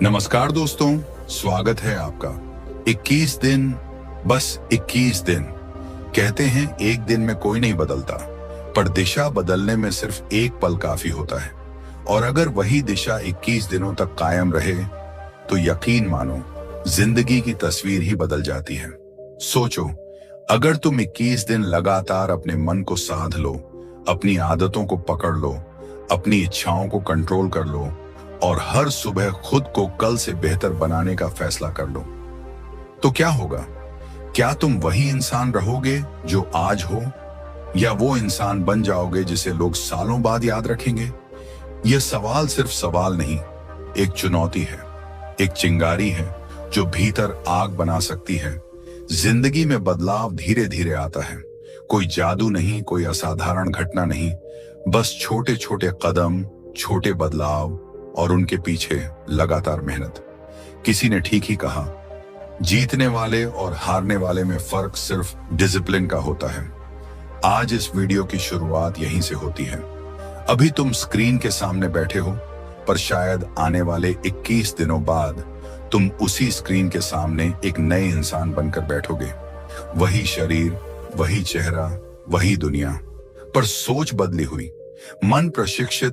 नमस्कार दोस्तों, स्वागत है आपका। 21 दिन, बस 21 दिन। कहते हैं एक दिन में कोई नहीं बदलता, पर दिशा बदलने में सिर्फ एक पल काफी होता है। और अगर वही दिशा 21 दिनों तक कायम रहे तो यकीन मानो जिंदगी की तस्वीर ही बदल जाती है। सोचो, अगर तुम 21 दिन लगातार अपने मन को साध लो, अपनी आदतों को पकड़ लो, अपनी इच्छाओं को कंट्रोल कर लो और हर सुबह खुद को कल से बेहतर बनाने का फैसला कर लो, तो क्या होगा? क्या तुम वही इंसान रहोगे जो आज हो, या वो इंसान बन जाओगे जिसे लोग सालों बाद याद रखेंगे? यह सवाल सिर्फ सवाल नहीं, एक चुनौती है, एक चिंगारी है जो भीतर आग बना सकती है। जिंदगी में बदलाव धीरे धीरे आता है, कोई जादू नहीं, कोई असाधारण घटना नहीं, बस छोटे छोटे कदम, छोटे बदलाव और उनके पीछे लगातार मेहनत। किसी ने ठीक ही कहा, जीतने वाले और हारने वाले में फर्क सिर्फ डिसिप्लिन का होता है। आज इस वीडियो की शुरुआत यहीं से होती है। अभी तुम स्क्रीन के सामने बैठे हो, पर शायद आने वाले 21 दिनों बाद तुम उसी स्क्रीन के सामने एक नए इंसान बनकर बैठोगे। वही शरीर, वही चेहरा, वही दुनिया, पर सोच बदली हुई, मन प्रशिक्षित,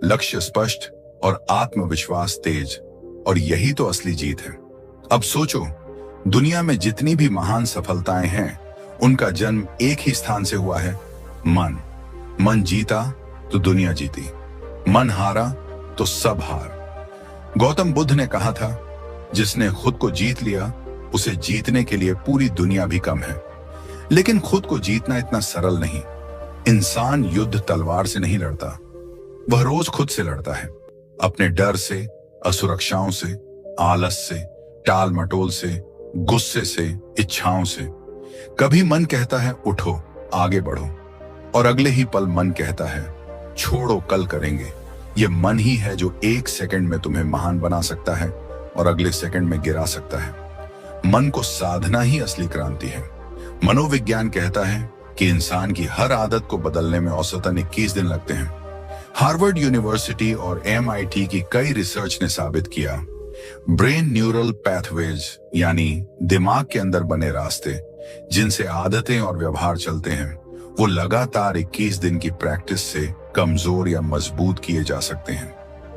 लक्ष्य स्पष्ट और आत्मविश्वास तेज। और यही तो असली जीत है। अब सोचो, दुनिया में जितनी भी महान सफलताएं हैं, उनका जन्म एक ही स्थान से हुआ है, मन। मन जीता तो दुनिया जीती, मन हारा तो सब हार। गौतम बुद्ध ने कहा था, जिसने खुद को जीत लिया उसे जीतने के लिए पूरी दुनिया भी कम है। लेकिन खुद को जीतना इतना सरल नहीं। इंसान युद्ध तलवार से नहीं लड़ता, वह रोज खुद से लड़ता है, अपने डर से, असुरक्षाओं से, आलस से, टाल मटोल से, गुस्से से, इच्छाओं से। कभी मन कहता है उठो, आगे बढ़ो, और अगले ही पल मन कहता है छोड़ो, कल करेंगे। यह मन ही है जो एक सेकंड में तुम्हें महान बना सकता है और अगले सेकंड में गिरा सकता है। मन को साधना ही असली क्रांति है। मनोविज्ञान कहता है कि इंसान की हर आदत को बदलने में औसतन 21 दिन लगते हैं। हार्वर्ड यूनिवर्सिटी और MIT की कई रिसर्च ने साबित किया, ब्रेन न्यूरल पैथवेज यानी दिमाग के अंदर बने रास्ते जिनसे आदतें और व्यवहार चलते हैं, वो लगातार 21 दिन की प्रैक्टिस से कमजोर या मजबूत किए जा सकते हैं।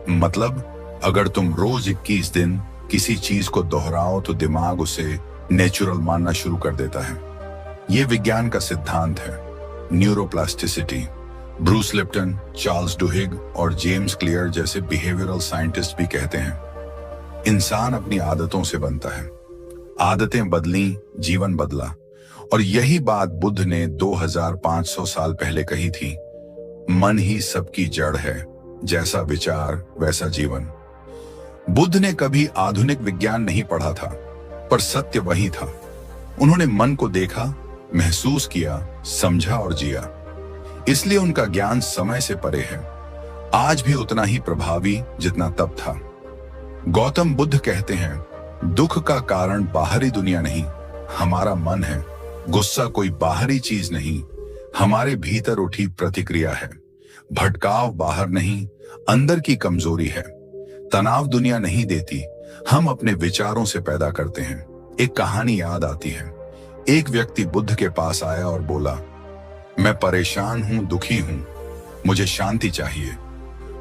मतलब, अगर तुम रोज 21 दिन किसी चीज को दोहराओ तो दिमाग उसे नेचुरल मानना शुरू कर देता है। यह विज्ञान का सिद्धांत है, न्यूरोप्लास्टिसिटी। ब्रूस लिप्टन, चार्ल्स डुहिग और जेम्स क्लियर जैसे बिहेवियरल साइंटिस्ट भी कहते हैं, इंसान अपनी आदतों से बनता है। आदतें बदली, जीवन बदला। और यही बात बुद्ध ने 2500 साल पहले कही थी, मन ही सबकी जड़ है, जैसा विचार वैसा जीवन। बुद्ध ने कभी आधुनिक विज्ञान नहीं पढ़ा था, पर सत्य वही था। उन्होंने मन को देखा, महसूस किया, समझा और जिया। इसलिए उनका ज्ञान समय से परे है, आज भी उतना ही प्रभावी जितना तब था। गौतम बुद्ध कहते हैं, दुख का कारण बाहरी दुनिया नहीं, हमारा मन है। गुस्सा कोई बाहरी चीज नहीं, हमारे भीतर उठी प्रतिक्रिया है। भटकाव बाहर नहीं, अंदर की कमजोरी है। तनाव दुनिया नहीं देती, हम अपने विचारों से पैदा करते हैं। एक कहानी याद आती है। एक व्यक्ति बुद्ध के पास आया और बोला, मैं परेशान हूं, दुखी हूं, मुझे शांति चाहिए।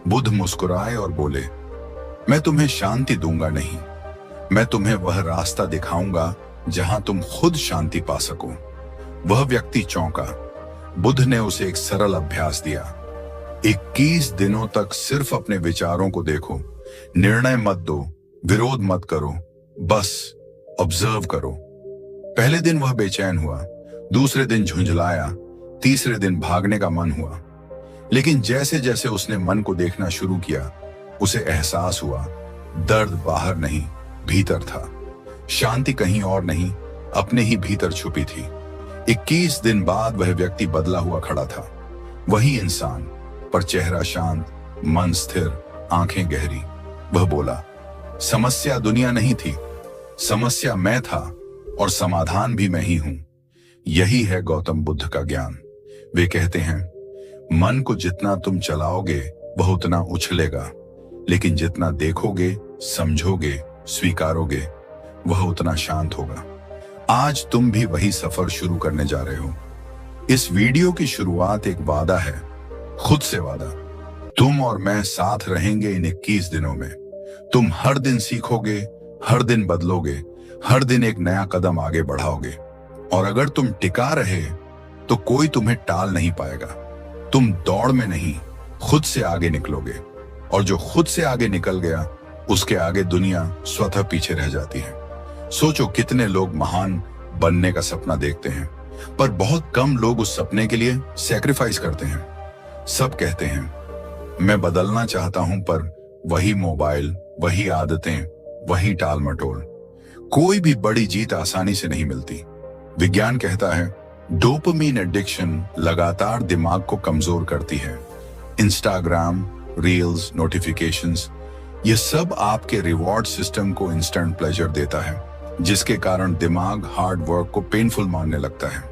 बुद्ध मुस्कुराए और बोले, मैं तुम्हें शांति दूंगा नहीं, मैं तुम्हें वह रास्ता दिखाऊंगा जहां तुम खुद शांति पा सको। वह व्यक्ति चौंका। बुद्ध ने उसे एक सरल अभ्यास दिया, 21 दिनों तक सिर्फ अपने विचारों को देखो, निर्णय मत दो, विरोध मत करो, बस ऑब्जर्व करो। पहले दिन वह बेचैन हुआ, दूसरे दिन झुंझलाया, तीसरे दिन भागने का मन हुआ। लेकिन जैसे जैसे उसने मन को देखना शुरू किया, उसे एहसास हुआ, दर्द बाहर नहीं, भीतर था। शांति कहीं और नहीं, अपने ही भीतर छुपी थी। 21 दिन बाद वह व्यक्ति बदला हुआ खड़ा था, वही इंसान, पर चेहरा शांत, मन स्थिर, आंखें गहरी। वह बोला, समस्या दुनिया नहीं थी, समस्या मैं था और समाधान भी मैं ही हूं। यही है गौतम बुद्ध का ज्ञान। वे कहते हैं, मन को जितना तुम चलाओगे वह उतना उछलेगा, लेकिन जितना देखोगे समझोगे, स्वीकारोगे, वह उतना शांत होगा। आज तुम भी वही सफर शुरू करने जा रहे हो। इस वीडियो की शुरुआत एक वादा है, खुद से वादा। तुम और मैं साथ रहेंगे इन 21 दिनों में। तुम हर दिन सीखोगे, हर दिन बदलोगे, हर दिन एक नया कदम आगे बढ़ाओगे। और अगर तुम टिका रहे तो कोई तुम्हें टाल नहीं पाएगा। तुम दौड़ में नहीं, खुद से आगे निकलोगे। और जो खुद से आगे निकल गया, उसके आगे दुनिया स्वतः पीछे रह जाती है। सोचो, कितने लोग महान बनने का सपना देखते हैं, पर बहुत कम लोग उस सपने के लिए सैक्रिफाइस करते हैं। सब कहते हैं मैं बदलना चाहता हूं, पर वही मोबाइल, वही आदतें, वही टाल मटोल। कोई भी बड़ी जीत आसानी से नहीं मिलती। विज्ञान कहता है डोपामिन एडिक्शन लगातार दिमाग को कमजोर करती है। इंस्टाग्राम, रील्स, नोटिफिकेशंस, ये सब आपके रिवॉर्ड सिस्टम को इंस्टेंट प्लेजर देता है, जिसके कारण दिमाग हार्ड वर्क को पेनफुल मानने लगता है।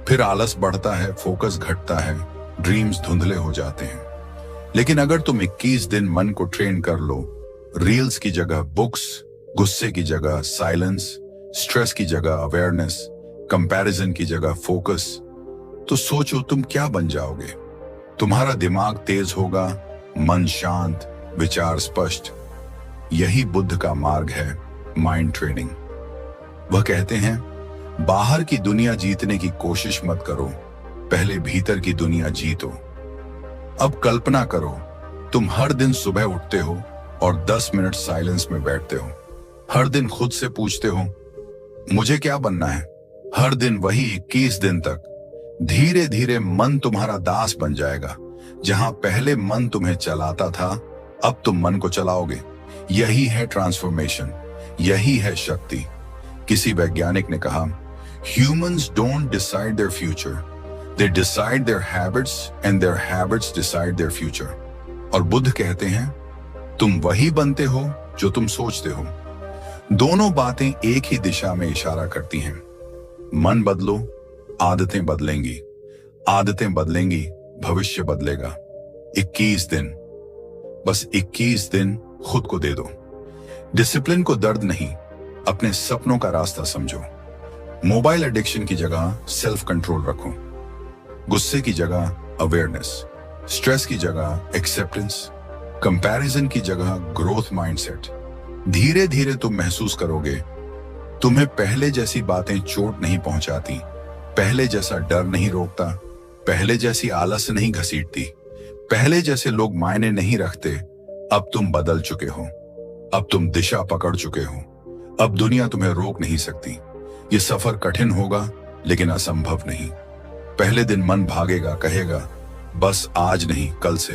फिर आलस बढ़ता है, फोकस घटता है, ड्रीम्स धुंधले हो जाते हैं। लेकिन अगर तुम 21 दिन मन को ट्रेन कर लो, रील्स की जगह बुक्स, गुस्से की जगह साइलेंस, स्ट्रेस की जगह अवेयरनेस, कंपैरिजन की जगह फोकस, तो सोचो तुम क्या बन जाओगे। तुम्हारा दिमाग तेज होगा, मन शांत, विचार स्पष्ट। यही बुद्ध का मार्ग है, माइंड ट्रेनिंग। वह कहते हैं बाहर की दुनिया जीतने की कोशिश मत करो, पहले भीतर की दुनिया जीतो। अब कल्पना करो, तुम हर दिन सुबह उठते हो और 10 मिनट साइलेंस में बैठते हो। हर दिन खुद से पूछते हो मुझे क्या बनना है। हर दिन वही 21 दिन तक धीरे धीरे मन तुम्हारा दास बन जाएगा। जहां पहले मन तुम्हें चलाता था, अब तुम मन को चलाओगे। यही है ट्रांसफॉर्मेशन, यही है शक्ति। किसी वैज्ञानिक ने कहा humans don't decide their future, they decide their habits and their habits decide their future. और बुद्ध कहते हैं तुम वही बनते हो जो तुम सोचते हो। दोनों बातें एक ही दिशा में इशारा करती हैं। मन बदलो, आदतें बदलेंगी, आदतें बदलेंगी, भविष्य बदलेगा। 21 दिन, बस 21 दिन खुद को दे दो। डिसिप्लिन को दर्द नहीं, अपने सपनों का रास्ता समझो। मोबाइल एडिक्शन की जगह सेल्फ कंट्रोल रखो, गुस्से की जगह अवेयरनेस, स्ट्रेस की जगह एक्सेप्टेंस, कंपैरिजन की जगह ग्रोथ माइंडसेट। धीरे धीरे तुम महसूस करोगे तुम्हें पहले जैसी बातें चोट नहीं पहुंचाती, पहले जैसा डर नहीं रोकता, पहले जैसी आलस नहीं घसीटती, पहले जैसे लोग मायने नहीं रखते। अब तुम बदल चुके हो, अब तुम दिशा पकड़ चुके हो, अब दुनिया तुम्हें रोक नहीं सकती। ये सफर कठिन होगा लेकिन असंभव नहीं। पहले दिन मन भागेगा, कहेगा बस आज नहीं कल से,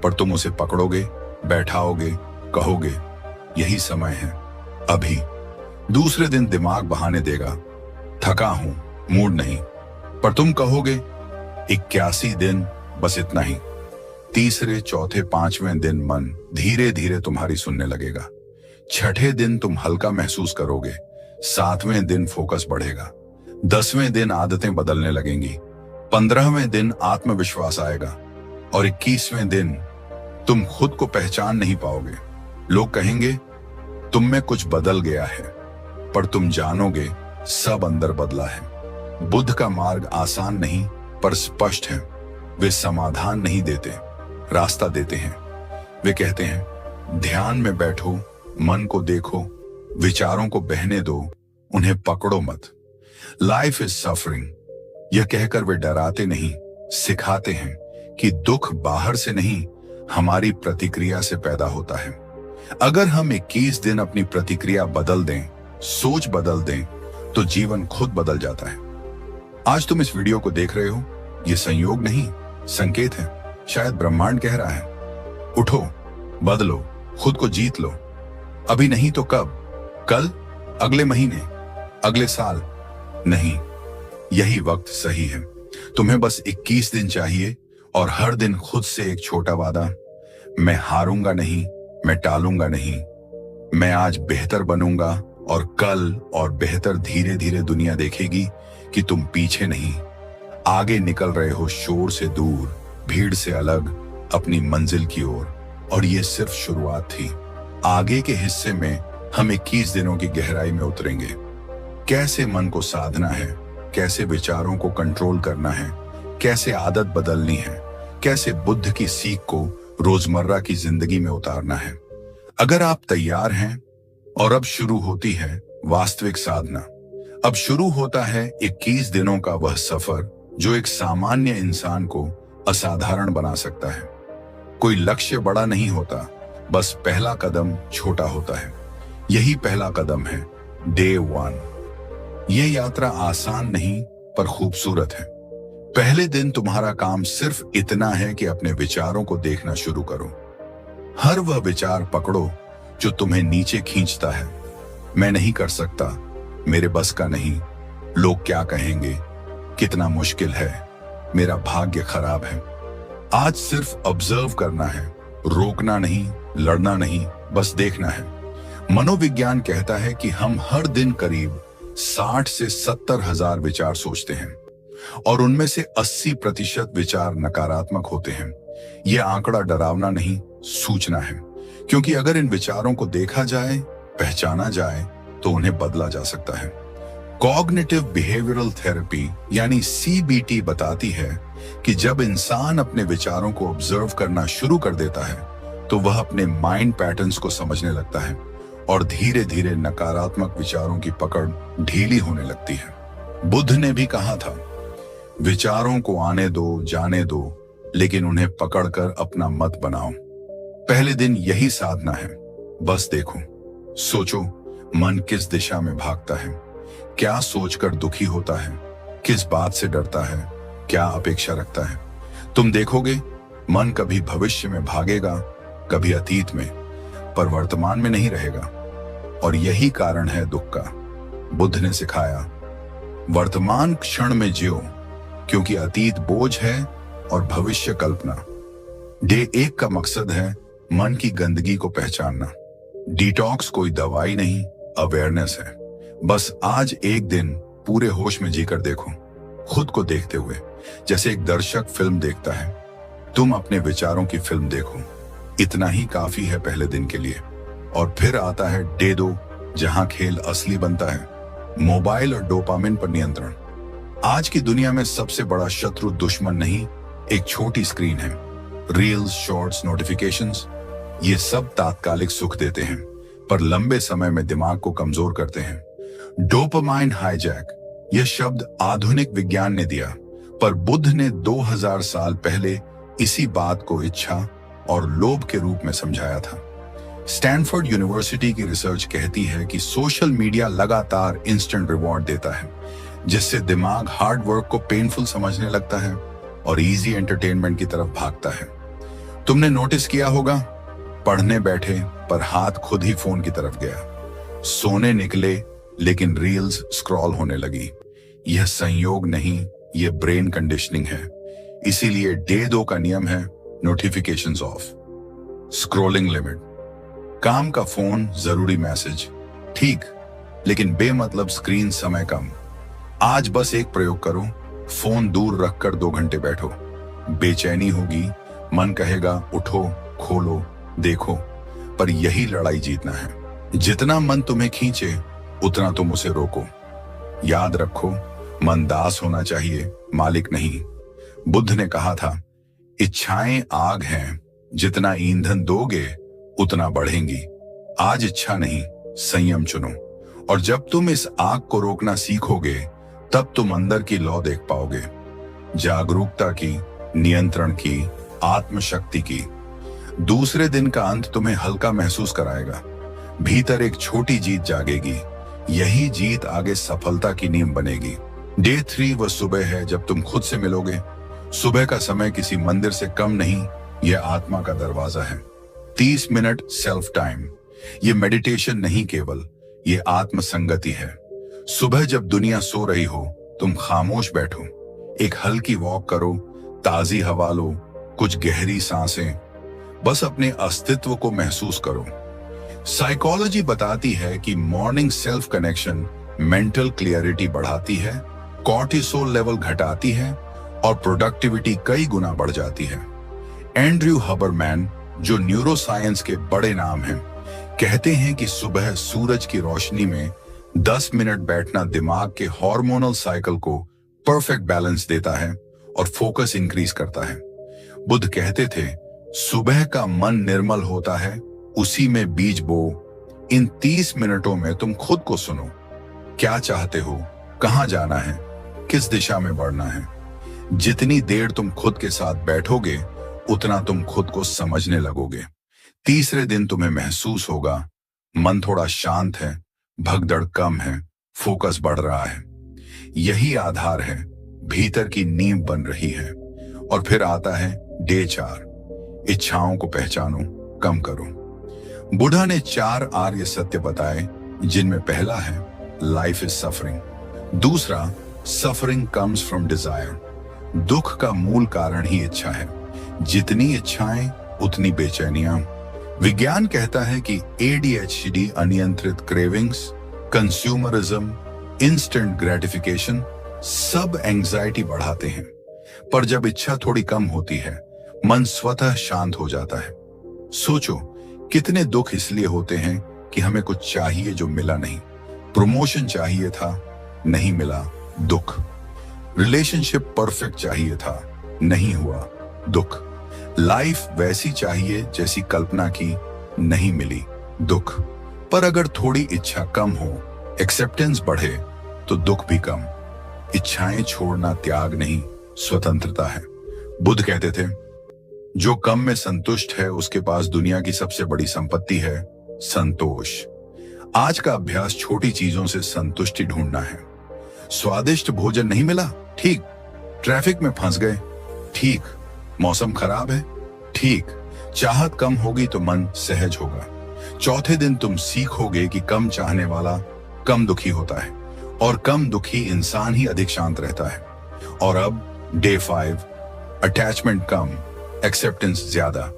पर तुम उसे पकड़ोगे, बैठाओगे, कहोगे यही समय है, अभी। दूसरे दिन दिमाग बहाने देगा, थका हूं, मूड नहीं, पर तुम कहोगे 81 दिन, बस इतना ही। तीसरे, चौथे, पांचवें दिन मन धीरे धीरे तुम्हारी सुनने लगेगा। छठे दिन तुम हल्का महसूस करोगे, 7वें दिन फोकस बढ़ेगा, 10वें दिन आदतें बदलने लगेंगी, 15वें दिन आत्मविश्वास आएगा, और 21वें दिन तुम खुद को पहचान नहीं पाओगे। लोग कहेंगे तुम में कुछ बदल गया है, पर तुम जानोगे सब अंदर बदला है। बुद्ध का मार्ग आसान नहीं पर स्पष्ट है। वे समाधान नहीं देते, रास्ता देते हैं। वे कहते हैं ध्यान में बैठो, मन को देखो, विचारों को बहने दो, उन्हें पकड़ो मत। लाइफ इज सफरिंग, यह कहकर वे डराते नहीं, सिखाते हैं कि दुख बाहर से नहीं, हमारी प्रतिक्रिया से पैदा होता है। अगर हम 21 दिन अपनी प्रतिक्रिया बदल दें, सोच बदल दें, तो जीवन खुद बदल जाता है। आज तुम इस वीडियो को देख रहे हो, यह संयोग नहीं, संकेत है। शायद ब्रह्मांड कह रहा है उठो, बदलो, खुद को जीत लो। अभी नहीं तो कब? कल, अगले महीने, अगले साल? नहीं, यही वक्त सही है। तुम्हें बस 21 दिन चाहिए और हर दिन खुद से एक छोटा वादा। मैं हारूंगा नहीं, मैं टालूंगा नहीं, मैं आज बेहतर बनूंगा, और कल और बेहतर। धीरे धीरे दुनिया देखेगी कि तुम पीछे नहीं, आगे निकल रहे हो, शोर से दूर, भीड़ से अलग, अपनी मंजिल की ओर। और ये सिर्फ शुरुआत थी। आगे के हिस्से में हम 21 दिनों की गहराई में उतरेंगे। कैसे मन को साधना है, कैसे विचारों को कंट्रोल करना है, कैसे आदत बदलनी है, कैसे बुद्ध की सीख को रोजमर्रा की जिंदगी में उतारना है। अगर आप तैयार हैं, और अब शुरू होती है वास्तविक साधना। अब शुरू होता है 21 दिनों का वह सफर जो एक सामान्य इंसान को असाधारण बना सकता है। कोई लक्ष्य बड़ा नहीं होता, बस पहला कदम छोटा होता है। यही पहला कदम है डे 1। यह यात्रा आसान नहीं पर खूबसूरत है। पहले दिन तुम्हारा काम सिर्फ इतना है कि अपने विचारों को देखना शुरू करो। हर वह विचार पकड़ो जो तुम्हें नीचे खींचता है। मैं नहीं कर सकता, मेरे बस का नहीं, लोग क्या कहेंगे, कितना मुश्किल है, मेरा भाग्य खराब है। आज सिर्फ ऑब्जर्व करना है, रोकना नहीं, लड़ना नहीं, बस देखना है। मनोविज्ञान कहता है कि हम हर दिन करीब 60 से 70 हजार विचार सोचते हैं और उनमें से 80% विचार नकारात्मक होते हैं। यह आंकड़ा डरावना नहीं, सूचना है, क्योंकि अगर इन विचारों को देखा जाए, पहचाना जाए, तो उन्हें बदला जा सकता है। कॉग्निटिव बिहेवियरल थेरेपी यानी CBT बताती है कि जब इंसान अपने विचारों को ऑब्जर्व करना शुरू कर देता है तो वह अपने माइंड पैटर्न्स को समझने लगता है और धीरे धीरे नकारात्मक विचारों की पकड़ ढीली होने लगती है। बुद्ध ने भी कहा था, विचारों को आने दो, जाने दो, लेकिन उन्हें पकड़कर अपना मत बनाओ। पहले दिन यही साधना है। बस देखो, सोचो, मन किस दिशा में भागता है, क्या सोचकर दुखी होता है, किस बात से डरता है, क्या अपेक्षा रखता है। तुम देखोगे मन कभी भविष्य में भागेगा, कभी अतीत में, पर वर्तमान में नहीं रहेगा। और यही कारण है दुख का। बुद्ध ने सिखाया, वर्तमान क्षण में जियो, क्योंकि अतीत बोझ है और भविष्य कल्पना। डे 1 का मकसद है मन की गंदगी को पहचानना। डिटॉक्स कोई दवाई नहीं, अवेयरनेस है। बस आज एक दिन पूरे होश में जीकर देखो, खुद को देखते हुए, जैसे एक दर्शक फिल्म देखता है। तुम अपने विचारों की फिल्म देखो। इतना ही काफी है पहले दिन के लिए। और फिर आता है डे 2, जहां खेल असली बनता है, मोबाइल और डोपामिन पर नियंत्रण। आज की दुनिया में सबसे बड़ा शत्रु दुश्मन नहीं, एक छोटी स्क्रीन है। रील्स, शॉर्ट्स, नोटिफिकेशंस, ये सब तात्कालिक सुख देते हैं पर लंबे समय में दिमाग को कमजोर करते हैं। डोपामाइन हाईजैक, यह शब्द आधुनिक विज्ञान ने दिया, पर बुद्ध ने 2000 साल पहले इसी बात को इच्छा और लोभ के रूप में समझाया था। स्टैनफोर्ड यूनिवर्सिटी की रिसर्च कहती है कि सोशल मीडिया लगातार इंस्टेंट रिवॉर्ड देता है, जिससे दिमाग हार्ड वर्क को पेनफुल समझने लगता है और इजी एंटरटेनमेंट की तरफ भागता है। तुमने नोटिस किया होगा, पढ़ने बैठे पर हाथ खुद ही फोन की तरफ गया, सोने निकले लेकिन रील्स स्क्रॉल होने लगी। यह संयोग नहीं, यह ब्रेन कंडीशनिंग है। इसीलिए डे 2 का नियम है नोटिफिकेशंस ऑफ, स्क्रॉलिंग लिमिट। काम का फोन, जरूरी मैसेज ठीक, लेकिन बेमतलब स्क्रीन समय कम। आज बस एक प्रयोग करो, फोन दूर रखकर 2 घंटे बैठो। बेचैनी होगी, मन कहेगा उठो, खोलो, देखो, पर यही लड़ाई जीतना है। जितना मन तुम्हें खींचे उतना तुम उसे रोको। याद रखो, मन दास होना चाहिए, मालिक नहीं। बुद्ध ने कहा था, इच्छाएं आग हैं, जितना ईंधन दोगे उतना बढ़ेंगी। आज इच्छा नहीं, संयम चुनो। और जब तुम इस आग को रोकना सीखोगे तब तुम अंदर की लौ देख पाओगे, जागरूकता की, नियंत्रण की, आत्मशक्ति की। दूसरे दिन का अंत तुम्हें हल्का महसूस कराएगा। भीतर एक छोटी जीत जागेगी। यही जीत आगे सफलता की नींव बनेगी। डे 3 वह सुबह है जब तुम खुद से मिलोगे। सुबह का समय किसी मंदिर से कम नहीं, यह आत्मा का दरवाजा है। 30 मिनट सेल्फ टाइम। यह मेडिटेशन नहीं केवल, यह आत्म संगति है। सुबह जब दुनिया सो रही हो, तुम खामोश बैठो, एक हल्की वॉक करो, ताजी हवा लो, कुछ गहरी सांसें, बस अपने अस्तित्व को महसूस करो। साइकोलॉजी बताती है कि morning self connection mental clarity बढ़ाती है, कॉर्टिसोल लेवल घटाती है और प्रोडक्टिविटी कई गुना बढ़ जाती है। एंड्रयू हबरमैन, जो न्यूरोसाइंस के बड़े नाम हैं, कहते हैं कि सुबह सूरज की रोशनी में 10 मिनट बैठना दिमाग के हार्मोनल साइकिल को परफेक्ट बैलेंस देता है और फोकस इंक्रीज करता है। बुद्ध कहते थे, सुबह का मन निर्मल होता है, उसी में बीज बो। इन 30 मिनटों में तुम खुद को सुनो। क्या चाहते हो, कहां जाना है, किस दिशा में बढ़ना है। जितनी देर तुम खुद के साथ बैठोगे उतना तुम खुद को समझने लगोगे। तीसरे दिन तुम्हें महसूस होगा मन थोड़ा शांत है, भगदड़ कम है, फोकस बढ़ रहा है। यही आधार है, भीतर की नींव बन रही है। और फिर आता है डे 4, इच्छाओं को पहचानो, कम करो। बुद्धा ने 4 आर्य सत्य बताए, जिनमें पहला है लाइफ इज सफरिंग, दूसरा सफरिंग कम्स फ्रॉम डिजायर, दुख का मूल कारण ही इच्छा है, जितनी इच्छाएं उतनी बेचैनियां। विज्ञान कहता है कि ADHD, अनियंत्रित क्रेविंग्स, कंज्यूमरिज्म, इंस्टेंट ग्रेटिफिकेशन सब एंजाइटी बढ़ाते हैं। पर जब इच्छा थोड़ी कम होती है, मन स्वतः शांत हो जाता है। सोचो, कितने दुख इसलिए होते हैं कि हमें कुछ चाहिए जो मिला नहीं। प्रमोशन चाहिए था, नहीं मिला, दुख। रिलेशनशिप परफेक्ट चाहिए था, नहीं हुआ, दुख। लाइफ वैसी चाहिए जैसी कल्पना की, नहीं मिली, दुख। पर अगर थोड़ी इच्छा कम हो, एक्सेप्टेंस बढ़े, तो दुख भी कम। इच्छाएं छोड़ना त्याग नहीं, स्वतंत्रता है। बुद्ध कहते थे, जो कम में संतुष्ट है उसके पास दुनिया की सबसे बड़ी संपत्ति है, संतोष। आज का अभ्यास छोटी चीजों से संतुष्टि ढूंढना है। स्वादिष्ट भोजन नहीं मिला, ठीक। ट्रैफिक में फंस गए, ठीक। मौसम खराब है, ठीक। चाहत कम होगी तो मन सहज होगा। चौथे दिन तुम सीखोगे कि कम चाहने वाला कम दुखी होता है, और कम दुखी इंसान ही अधिक शांत रहता है। और अब डे 5, अटैचमेंट कम, एक्सेप्टेंस ज्यादा।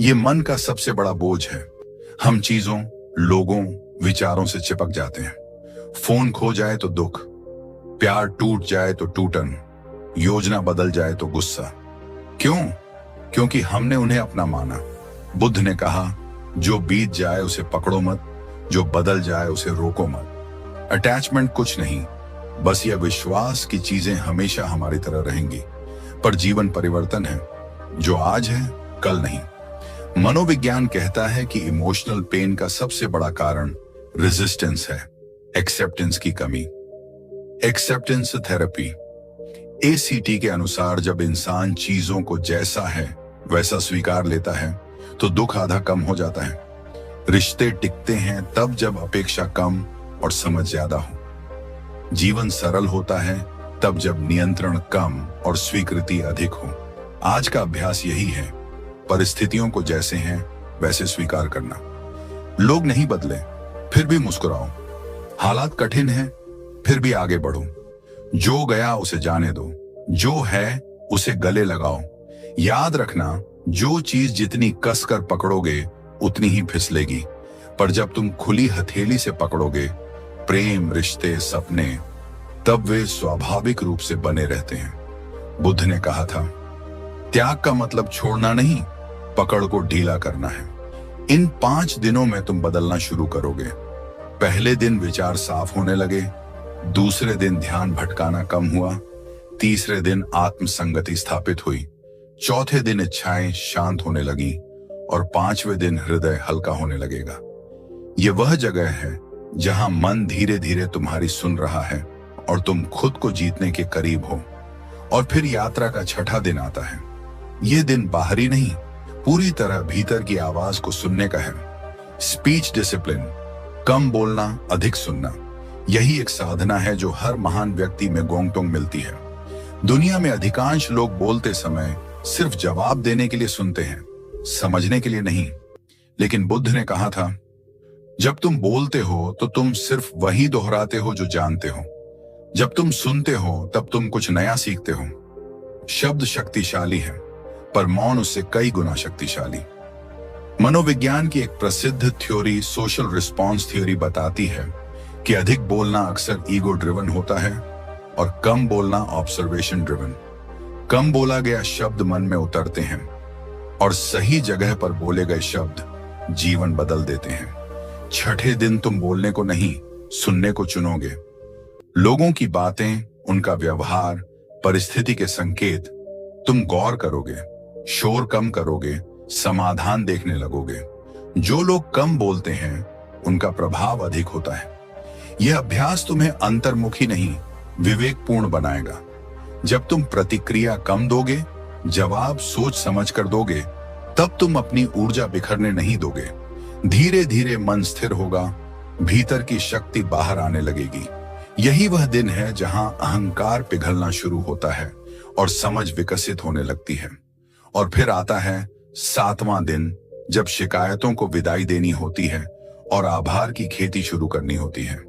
ये मन का सबसे बड़ा बोझ है। हम चीजों, लोगों, विचारों से चिपक जाते हैं। फोन खो जाए तो दुख, प्यार टूट जाए तो टूटन, योजना बदल जाए तो गुस्सा। क्यों? क्योंकि हमने उन्हें अपना माना। बुद्ध ने कहा, जो बीत जाए उसे पकड़ो मत, जो बदल जाए उसे रोको मत। अटैचमेंट कुछ नहीं, बस यह विश्वास की चीजें हमेशा हमारी तरह रहेंगी। पर जीवन परिवर्तन है, जो आज है कल नहीं। मनोविज्ञान कहता है कि इमोशनल पेन का सबसे बड़ा कारण रेजिस्टेंस है, एक्सेप्टेंस की कमी। Acceptance therapy. ACT के अनुसार जब इंसान चीजों को जैसा है वैसा स्वीकार लेता है तो दुख आधा कम हो जाता है। रिश्ते टिकते हैं तब जब अपेक्षा कम और समझ ज्यादा हो। जीवन सरल होता है तब जब नियंत्रण कम और स्वीकृति अधिक हो। आज का अभ्यास यही है, परिस्थितियों को जैसे हैं वैसे स्वीकार करना। लोग नहीं बदले, फिर भी मुस्कुराओ। हालात कठिन हैं, फिर भी आगे बढ़ो। जो गया उसे जाने दो, जो है उसे गले लगाओ। याद रखना, जो चीज जितनी कसकर पकड़ोगे उतनी ही फिसलेगी, पर जब तुम खुली हथेली से पकड़ोगे, प्रेम, रिश्ते, सपने, तब वे स्वाभाविक रूप से बने रहते हैं। बुद्ध ने कहा था, त्याग का मतलब छोड़ना नहीं, पकड़ को ढीला करना है। इन 5 दिनों में तुम बदलना शुरू करोगे। पहले दिन विचार साफ होने लगे, दूसरे दिन ध्यान भटकाना कम हुआ, तीसरे दिन आत्म संगति स्थापित हुई, चौथे दिन इच्छाएं शांत होने लगी, और 5वें दिन हृदय हल्का होने लगेगा। ये वह जगह है जहां मन धीरे धीरे तुम्हारी सुन रहा है और तुम खुद को जीतने के करीब हो। और फिर यात्रा का 6ठा दिन आता है। ये दिन बाहरी नहीं, पूरी तरह भीतर की आवाज को सुनने का है। स्पीच डिसिप्लिन, कम बोलना, अधिक सुनना। यही एक साधना है जो हर महान व्यक्ति में गोंगटोंग मिलती है। दुनिया में अधिकांश लोग बोलते समय सिर्फ जवाब देने के लिए सुनते हैं, समझने के लिए नहीं। लेकिन बुद्ध ने कहा था, जब तुम बोलते हो तो तुम सिर्फ वही दोहराते हो जो जानते हो। जब तुम सुनते हो तब तुम कुछ नया सीखते हो। शब्द शक्तिशाली है, पर मौन उससे कई गुना शक्तिशाली। मनोविज्ञान की एक प्रसिद्ध थ्योरी, सोशल रिस्पॉन्स थ्योरी, बताती है कि अधिक बोलना अक्सर ईगो ड्रिवन होता है और कम बोलना ऑब्जर्वेशन ड्रिवन। कम बोला गया शब्द मन में उतरते हैं और सही जगह पर बोले गए शब्द जीवन बदल देते हैं। छठे दिन तुम बोलने को नहीं, सुनने को चुनोगे। लोगों की बातें, उनका व्यवहार, परिस्थिति के संकेत तुम गौर करोगे, शोर कम करोगे, समाधान देखने लगोगे। जो लोग कम बोलते हैं उनका प्रभाव अधिक होता है। यह अभ्यास तुम्हें अंतर्मुखी नहीं, विवेकपूर्ण बनाएगा। जब तुम प्रतिक्रिया कम दोगे, जवाब सोच समझ कर दोगे, तब तुम अपनी ऊर्जा बिखरने नहीं दोगे। धीरे धीरे मन स्थिर होगा, भीतर की शक्ति बाहर आने लगेगी। यही वह दिन है जहां अहंकार पिघलना शुरू होता है और समझ विकसित होने लगती है। और फिर आता है 7वां दिन, जब शिकायतों को विदाई देनी होती है और आभार की खेती शुरू करनी होती है।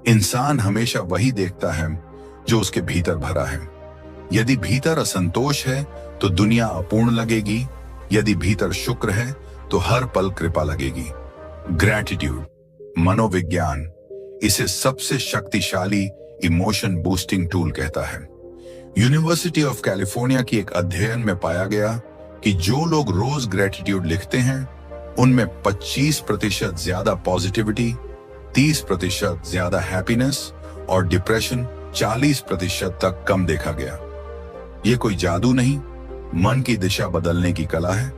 इंसान हमेशा वही देखता है जो उसके भीतर भरा है। यदि भीतर असंतोष है तो दुनिया अपूर्ण लगेगी, यदि भीतर शुक्र है तो हर पल कृपा लगेगी। ग्रैटिट्यूड, मनोविज्ञान इसे सबसे शक्तिशाली इमोशन बूस्टिंग टूल कहता है। यूनिवर्सिटी ऑफ कैलिफोर्निया की एक अध्ययन में पाया गया कि जो लोग रोज ग्रैटिट्यूड लिखते हैं उनमें 25% ज्यादा पॉजिटिविटी, 30% ज्यादा हैप्पीनेस और डिप्रेशन 40% तक कम देखा गया। ये कोई जादू नहीं, मन की दिशा बदलने की कला है।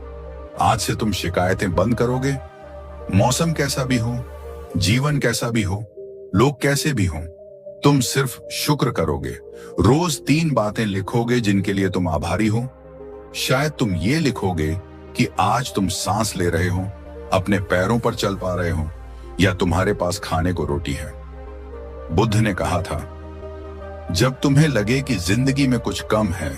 आज से तुम शिकायतें बंद करोगे। मौसम कैसा भी हो, जीवन कैसा भी हो, लोग कैसे भी हों, तुम सिर्फ शुक्र करोगे। रोज 3 बातें लिखोगे जिनके लिए तुम आभारी हो। शायद तुम ये लिखोगे कि आज तुम सांस ले रहे हो, अपने पैरों पर चल पा रहे हो, या तुम्हारे पास खाने को रोटी है। बुद्ध ने कहा था, जब तुम्हें लगे कि जिंदगी में कुछ कम है,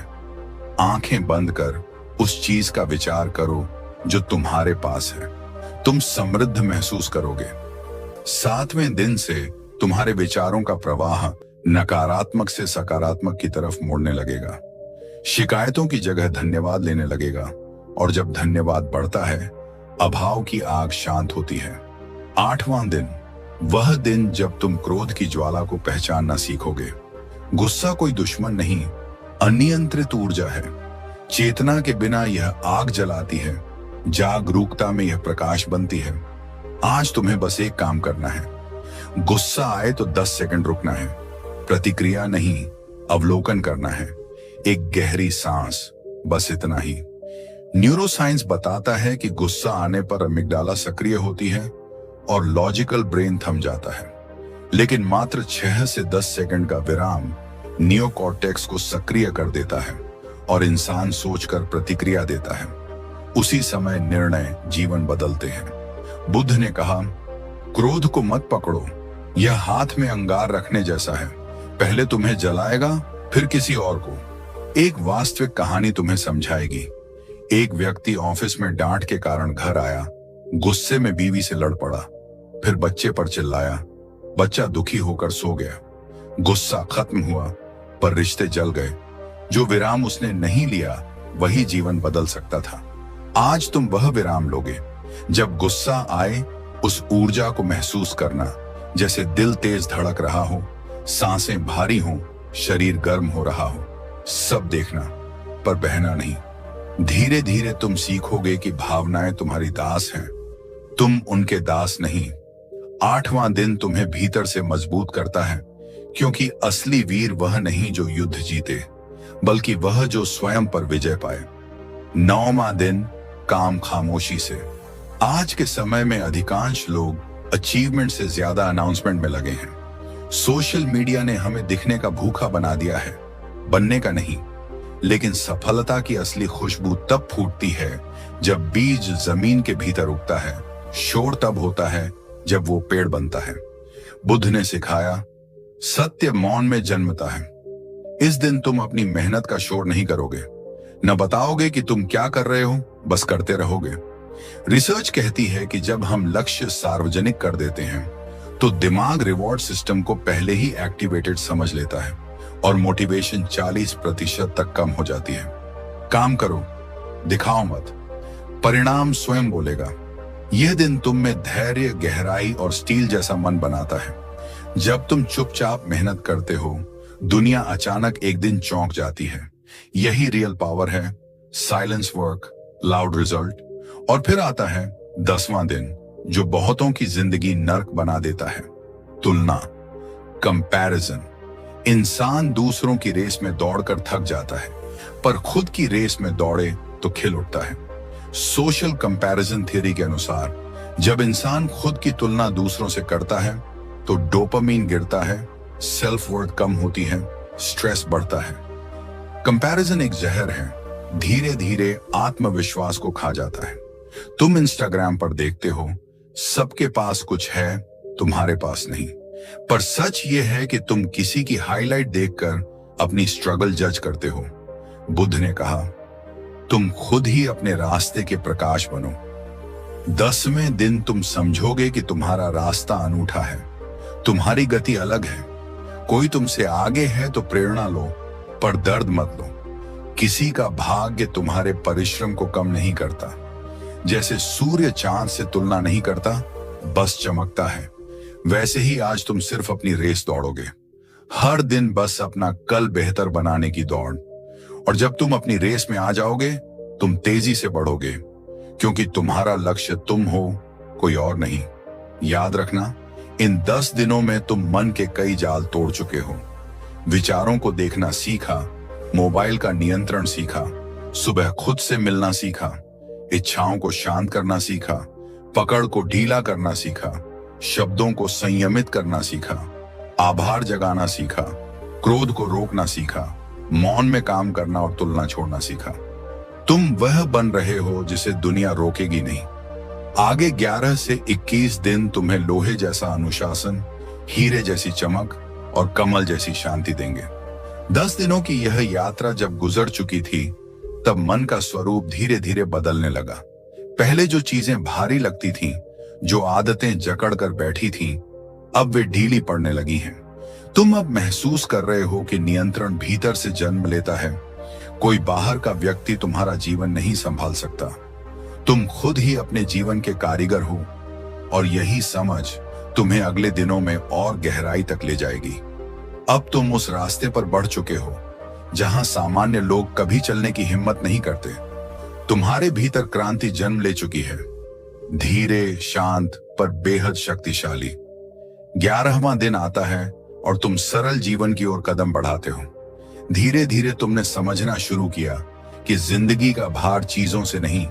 आंखें बंद कर उस चीज का विचार करो जो तुम्हारे पास है। तुम समृद्ध महसूस करोगे। 7वें दिन से तुम्हारे विचारों का प्रवाह नकारात्मक से सकारात्मक की तरफ मुड़ने लगेगा। शिकायतों की जगह धन्यवाद लेने लगेगा, और जब धन्यवाद बढ़ता है, अभाव की आग शांत होती है। 8वां दिन, वह दिन जब तुम क्रोध की ज्वाला को पहचानना सीखोगे। गुस्सा कोई दुश्मन नहीं, अनियंत्रित ऊर्जा है। चेतना के बिना यह आग जलाती है, जागरूकता में यह प्रकाश बनती है। आज तुम्हें बस एक काम करना है। गुस्सा आए तो 10 सेकंड रुकना है, प्रतिक्रिया नहीं, अवलोकन करना है। एक गहरी सांस, बस इतना ही। न्यूरोसाइंस बताता है कि गुस्सा आने पर अमिग्डाला सक्रिय होती है और लॉजिकल ब्रेन थम जाता है, लेकिन मात्र 6 से 10 सेकंड का विराम नियोकॉर्टेक्स को सक्रिय कर देता है और इंसान सोचकर प्रतिक्रिया देता है। उसी समय निर्णय जीवन बदलते हैं। बुद्ध ने कहा, क्रोध को मत पकड़ो, यह हाथ में अंगार रखने जैसा है, पहले तुम्हें जलाएगा फिर किसी और को। एक वास्तविक कहानी तुम्हें समझाएगी। एक व्यक्ति ऑफिस में डांट के कारण घर आया, गुस्से में बीवी से लड़ पड़ा, फिर बच्चे पर चिल्लाया। बच्चा दुखी होकर सो गया। गुस्सा खत्म हुआ पर रिश्ते जल गए। जो विराम उसने नहीं लिया वही जीवन बदल सकता था। आज तुम वह विराम लोगे। जब गुस्सा आए, उस ऊर्जा को महसूस करना, जैसे दिल तेज धड़क रहा हो, सांसें भारी हों, शरीर गर्म हो रहा हो। सब देखना पर बहना नहीं। धीरे धीरे तुम सीखोगे कि भावनाएं तुम्हारी दास हैं, तुम उनके दास नहीं। 8वां दिन तुम्हें भीतर से मजबूत करता है, क्योंकि असली वीर वह नहीं जो युद्ध जीते, बल्कि वह जो स्वयं पर विजय पाए। 9वां दिन, काम खामोशी से। आज के समय में अधिकांश लोग अचीवमेंट से ज्यादा अनाउंसमेंट में लगे हैं। सोशल मीडिया ने हमें दिखने का भूखा बना दिया है, बनने का नहीं। लेकिन सफलता की असली खुशबू तब फूटती है जब बीज जमीन के भीतर उगता है। शोर तब होता है जब वो पेड़ बनता है। बुद्ध ने सिखाया, सत्य मौन में जन्मता है। इस दिन तुम अपनी मेहनत का शोर नहीं करोगे, न बताओगे कि तुम क्या कर रहे हो, बस करते रहोगे। रिसर्च कहती है कि जब हम लक्ष्य सार्वजनिक कर देते हैं तो दिमाग रिवॉर्ड सिस्टम को पहले ही एक्टिवेटेड समझ लेता है और मोटिवेशन 40% तक कम हो जाती है। काम करो, दिखाओ मत, परिणाम स्वयं बोलेगा। यह दिन तुम में धैर्य, गहराई और स्टील जैसा मन बनाता है। जब तुम चुपचाप मेहनत करते हो, दुनिया अचानक एक दिन चौंक जाती है। यही रियल पावर है। Silence work, loud result. और फिर आता है 10वां दिन, जो बहुतों की जिंदगी नर्क बना देता है। तुलना, कंपैरिजन। इंसान दूसरों की रेस में दौड़कर थक जाता है, पर खुद की रेस में दौड़े तो खिल उठता है। सोशल कंपैरिजन थ्योरी के अनुसार जब इंसान खुद की तुलना दूसरों से करता है तो डोपामीन गिरता है, सेल्फ वर्थ कम होती है, स्ट्रेस बढ़ता है। कंपैरिजन एक जहर है, धीरे धीरे आत्मविश्वास को खा जाता है। तुम इंस्टाग्राम पर देखते हो सबके पास कुछ है, तुम्हारे पास नहीं। पर सच ये है कि तुम किसी की हाईलाइट देखकर अपनी स्ट्रगल जज करते हो। बुद्ध ने कहा, तुम खुद ही अपने रास्ते के प्रकाश बनो। 10वें दिन तुम समझोगे कि तुम्हारा रास्ता अनूठा है, तुम्हारी गति अलग है। कोई तुमसे आगे है तो प्रेरणा लो, पर दर्द मत लो। किसी का भाग्य तुम्हारे परिश्रम को कम नहीं करता। जैसे सूर्य चांद से तुलना नहीं करता, बस चमकता है, वैसे ही आज तुम सिर्फ अपनी रेस दौड़ोगे। हर दिन बस अपना कल बेहतर बनाने की दौड़। और जब तुम अपनी रेस में आ जाओगे, तुम तेजी से बढ़ोगे, क्योंकि तुम्हारा लक्ष्य तुम हो, कोई और नहीं। याद रखना, इन 10 दिनों में तुम मन के कई जाल तोड़ चुके हो। विचारों को देखना सीखा, मोबाइल का नियंत्रण सीखा, सुबह खुद से मिलना सीखा, इच्छाओं को शांत करना सीखा, पकड़ को ढीला करना सीखा, शब्दों को संयमित करना सीखा, आभार जगाना सीखा, क्रोध को रोकना सीखा, मौन में काम करना और तुलना छोड़ना सीखा। तुम वह बन रहे हो जिसे दुनिया रोकेगी नहीं। आगे 11 से 21 दिन तुम्हें लोहे जैसा अनुशासन, हीरे जैसी चमक और कमल जैसी शांति देंगे। 10 दिनों की यह यात्रा जब गुजर चुकी थी, तब मन का स्वरूप धीरे धीरे बदलने लगा। पहले जो चीजें भारी लगती थीं, जो आदतें जकड़ कर बैठी थीं, अब वे ढीली पड़ने लगी हैं। तुम अब महसूस कर रहे हो कि नियंत्रण भीतर से जन्म लेता है। कोई बाहर का व्यक्ति तुम्हारा जीवन नहीं संभाल सकता। तुम खुद ही अपने जीवन के कारीगर हो, और यही समझ तुम्हें अगले दिनों में और गहराई तक ले जाएगी। अब तुम उस रास्ते पर बढ़ चुके हो जहां सामान्य लोग कभी चलने की हिम्मत नहीं करते। तुम्हारे भीतर क्रांति जन्म ले चुकी है, धीरे, शांत पर बेहद शक्तिशाली। 11वां दिन आता है और तुम सरल जीवन की ओर कदम बढ़ाते हो। धीरे धीरे तुमने समझना शुरू किया कि जिंदगी का भार चीजों से नहीं,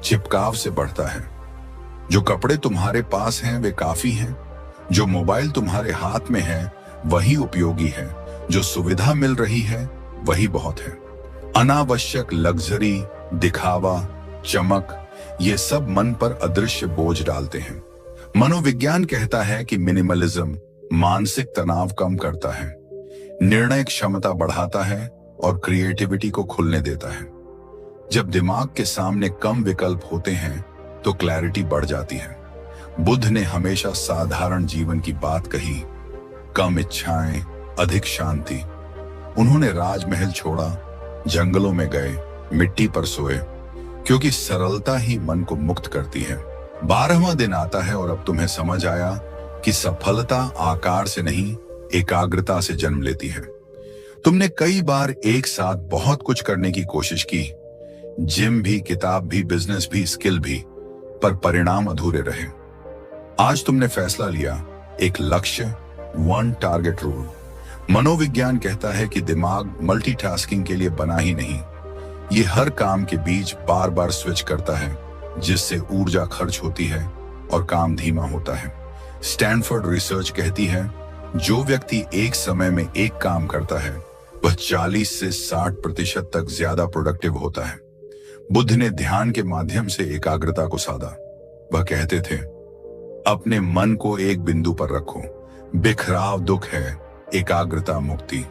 चिपकाव से बढ़ता है। जो कपड़े तुम्हारे पास हैं वे काफी हैं, जो मोबाइल तुम्हारे हाथ में है वही उपयोगी है, जो सुविधा मिल रही है वही बहुत है। अनावश्यक लग्जरी, दिखावा, चमक, ये सब मन पर अदृश्य बोझ डालते हैं। मनोविज्ञान कहता है कि मिनिमलिज्म मानसिक तनाव कम करता है, निर्णय क्षमता बढ़ाता है और क्रिएटिविटी को खुलने देता है। जब दिमाग के सामने कम विकल्प होते हैं तो क्लैरिटी बढ़ जाती है। बुद्ध ने हमेशा साधारण जीवन की बात कही, कम इच्छाएं, अधिक शांति। उन्होंने राजमहल छोड़ा, जंगलों में गए, मिट्टी पर सोए, क्योंकि सरलता ही मन को मुक्त करती है। 12वां दिन आता है और अब तुम्हें समझ आया कि सफलता आकार से नहीं, एकाग्रता से जन्म लेती है। तुमने कई बार एक साथ बहुत कुछ करने की कोशिश की, जिम भी, किताब भी, बिजनेस भी, स्किल भी, पर परिणाम अधूरे रहे। आज तुमने फैसला लिया, एक लक्ष्य, वन टारगेट रूल। मनोविज्ञान कहता है कि दिमाग मल्टीटास्किंग के लिए बना ही नहीं, ये हर काम के बीच बार बार स्विच करता है, जिससे ऊर्जा खर्च होती है और काम धीमा होता है। स्टैनफोर्ड रिसर्च कहती है, जो व्यक्ति एक समय में एक काम करता है वह 40 से 60% तक ज्यादा प्रोडक्टिव होता है। बुद्ध ने ध्यान के माध्यम से एकाग्रता को साधा। वह कहते थे, अपने मन को एक बिंदु पर रखो, बिखराव दुख है, एकाग्रता मुक्ति।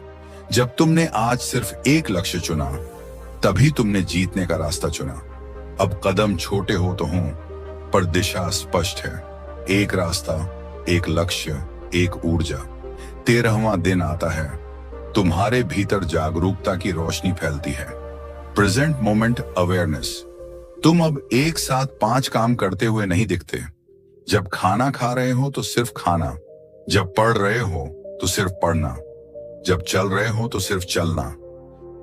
जब तुमने आज सिर्फ एक लक्ष्य चुना, तभी तुमने जीतने का रास्ता चुना। अब कदम छोटे हो तो हों, पर दिशा स्पष्ट है। एक रास्ता, एक लक्ष्य, एक ऊर्जा। 13वां दिन आता है, तुम्हारे भीतर जागरूकता की रोशनी फैलती है। Present moment awareness. तुम अब एक साथ 5 काम करते हुए नहीं दिखते। जब खाना खा रहे हो तो सिर्फ खाना, जब पढ़ रहे हो तो सिर्फ पढ़ना, जब चल रहे हो तो सिर्फ चलना।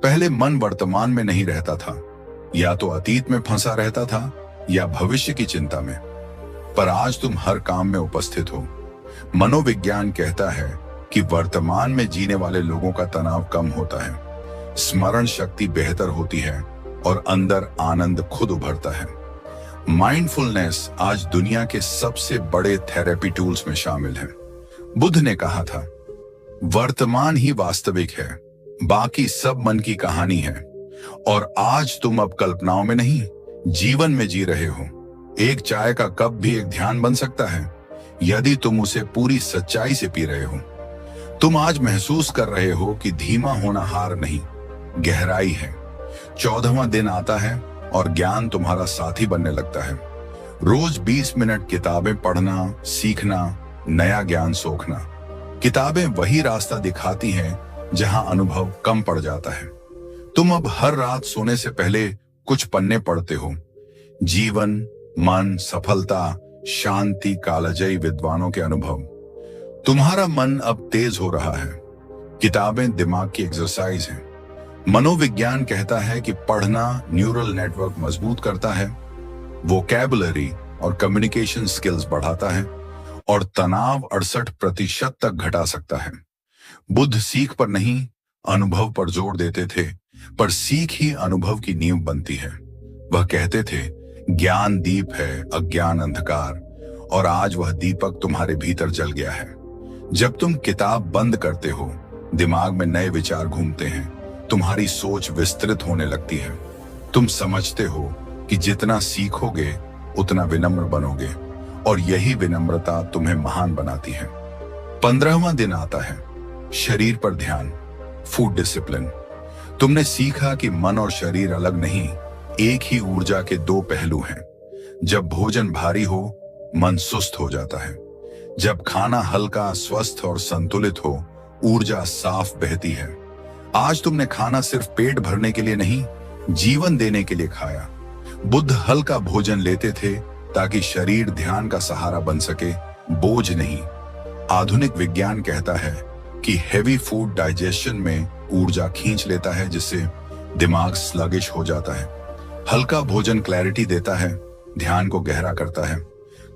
पहले मन वर्तमान में नहीं रहता था, या तो अतीत में फंसा रहता था या भविष्य की चिंता में। पर आज तुम हर काम में उपस्थित हो। मनोविज्ञान कहता है कि वर्तमान में जीने वाले लोगों का तनाव कम होता है, स्मरण शक्ति बेहतर होती है और अंदर आनंद खुद उभरता है। माइंडफुलनेस आज दुनिया के सबसे बड़े थेरेपी टूल्स में शामिल है। बुद्ध ने कहा था, वर्तमान ही वास्तविक है, बाकी सब मन की कहानी है। और आज तुम अब कल्पनाओं में नहीं, जीवन में जी रहे हो। एक चाय का कप भी एक ध्यान बन सकता है यदि तुम उसे पूरी सच्चाई से पी रहे हो। तुम आज महसूस कर रहे हो कि धीमा होना हार नहीं, गहराई है। 14वां दिन आता है और ज्ञान तुम्हारा साथी बनने लगता है। रोज 20 मिनट किताबें पढ़ना, सीखना, नया ज्ञान सोखना। किताबें वही रास्ता दिखाती हैं जहां अनुभव कम पड़ जाता है। तुम अब हर रात सोने से पहले कुछ पन्ने पढ़ते हो। जीवन, मन, सफलता, शांति, कालजयी विद्वानों के अनुभव। तुम्हारा मन अब तेज हो रहा है। किताबें दिमाग की एक्सरसाइज है। मनोविज्ञान कहता है कि पढ़ना न्यूरल नेटवर्क मजबूत करता है, वोकैबुलरी और कम्युनिकेशन स्किल्स बढ़ाता है और तनाव 68% तक घटा सकता है। बुद्ध सीख पर नहीं, अनुभव पर जोर देते थे, पर सीख ही अनुभव की नींव बनती है। वह कहते थे, ज्ञान दीप है, अज्ञान अंधकार, और आज वह दीपक तुम्हारे भीतर जल गया है। जब तुम किताब बंद करते हो, दिमाग में नए विचार घूमते हैं, तुम्हारी सोच विस्तृत होने लगती है। तुम समझते हो कि जितना सीखोगे उतना विनम्र बनोगे, और यही विनम्रता तुम्हें महान बनाती है। 15वां दिन आता है, शरीर पर ध्यान, फूड डिसिप्लिन। तुमने सीखा कि मन और शरीर अलग नहीं, एक ही ऊर्जा के दो पहलू हैं। जब भोजन भारी हो, मन सुस्त हो जाता है। जब खाना हल्का, स्वस्थ और संतुलित हो, ऊर्जा साफ बहती है। आज तुमने खाना सिर्फ पेट भरने के लिए नहीं, जीवन देने के लिए खाया। बुद्ध हल्का भोजन लेते थे ताकि शरीर ध्यान का सहारा बन सके, बोझ नहीं। आधुनिक विज्ञान कहता है कि हेवी फूड डाइजेशन में ऊर्जा खींच लेता है, जिससे दिमाग स्लगिश हो जाता है। हल्का भोजन क्लैरिटी देता है, ध्यान को गहरा करता है।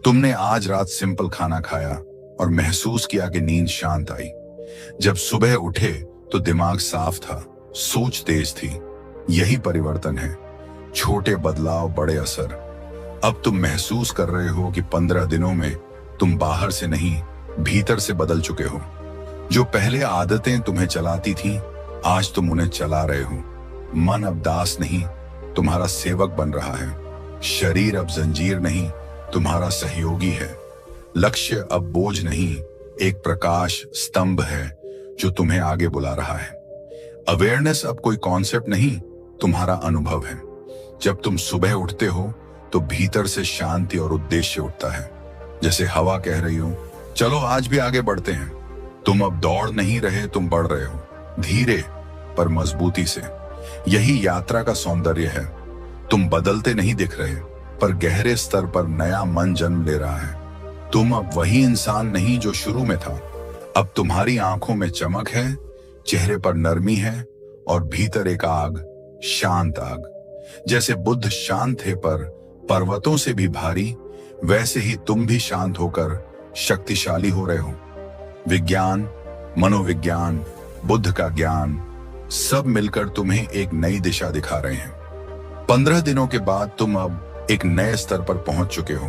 तुमने आज रात सिंपल खाना खाया और महसूस किया कि नींद शांत आई। जब सुबह उठे तो दिमाग साफ था, सोच तेज थी। यही परिवर्तन है, छोटे बदलाव, बड़े असर। अब तुम महसूस कर रहे हो कि 15 दिनों में तुम बाहर से नहीं, भीतर से बदल चुके हो। जो पहले आदतें तुम्हें चलाती थीं, आज तुम उन्हें चला रहे हो। मन अब दास नहीं, तुम्हारा सेवक बन रहा है। शरीर अब जंजीर नहीं, तुम्हारा सहयोगी है। लक्ष्य अब बोझ नहीं, एक प्रकाश स्तंभ है जो तुम्हें आगे बुला रहा है। अवेयरनेस अब कोई कॉन्सेप्ट नहीं, तुम्हारा अनुभव है। जब तुम सुबह उठते हो तो भीतर से शांति और उद्देश्य उठता है, जैसे हवा कह रही हो, चलो आज भी आगे बढ़ते हैं। तुम अब दौड़ नहीं रहे, तुम बढ़ रहे हो, धीरे पर मजबूती से। यही यात्रा का सौंदर्य है। तुम बदलते नहीं दिख रहे, पर गहरे स्तर पर नया मन जन्म ले रहा है। तुम अब वही इंसान नहीं जो शुरू में था। अब तुम्हारी आंखों में चमक है, चेहरे पर नरमी है और भीतर एक आग, शांत आग। जैसे बुद्ध शांत थे पर पर्वतों से भी भारी, वैसे ही तुम भी शांत होकर शक्तिशाली हो रहे हो। विज्ञान, मनोविज्ञान, बुद्ध का ज्ञान, सब मिलकर तुम्हें एक नई दिशा दिखा रहे हैं। 15 दिनों के बाद तुम अब एक नए स्तर पर पहुंच चुके हो।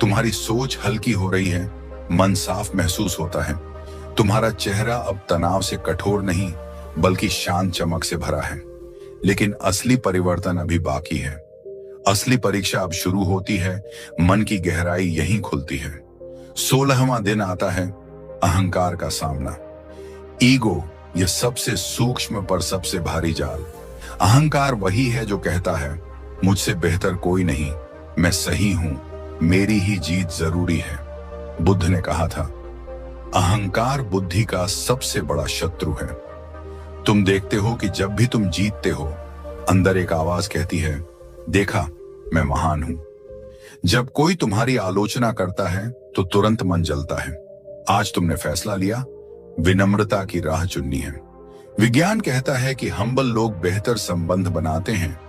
तुम्हारी सोच हल्की हो रही है, मन साफ महसूस होता है। तुम्हारा चेहरा अब तनाव से कठोर नहीं, बल्कि शांत चमक से भरा है। लेकिन असली परिवर्तन अभी बाकी है। असली परीक्षा अब शुरू होती है, मन की गहराई यहीं खुलती है। 16वां दिन आता है, अहंकार का सामना। ईगो, यह सबसे सूक्ष्म पर सबसे भारी जाल। अहंकार वही है जो कहता है, मुझसे बेहतर कोई नहीं, मैं सही हूं, मेरी ही जीत जरूरी है। बुद्ध ने कहा था, अहंकार बुद्धि का सबसे बड़ा शत्रु है। तुम देखते हो कि जब भी तुम जीतते हो, अंदर एक आवाज कहती है, देखा, मैं महान हूं। जब कोई तुम्हारी आलोचना करता है तो तुरंत मन जलता है। आज तुमने फैसला लिया, विनम्रता की राह चुननी है। विज्ञान कहता है कि हम्बल लोग बेहतर संबंध बनाते हैं,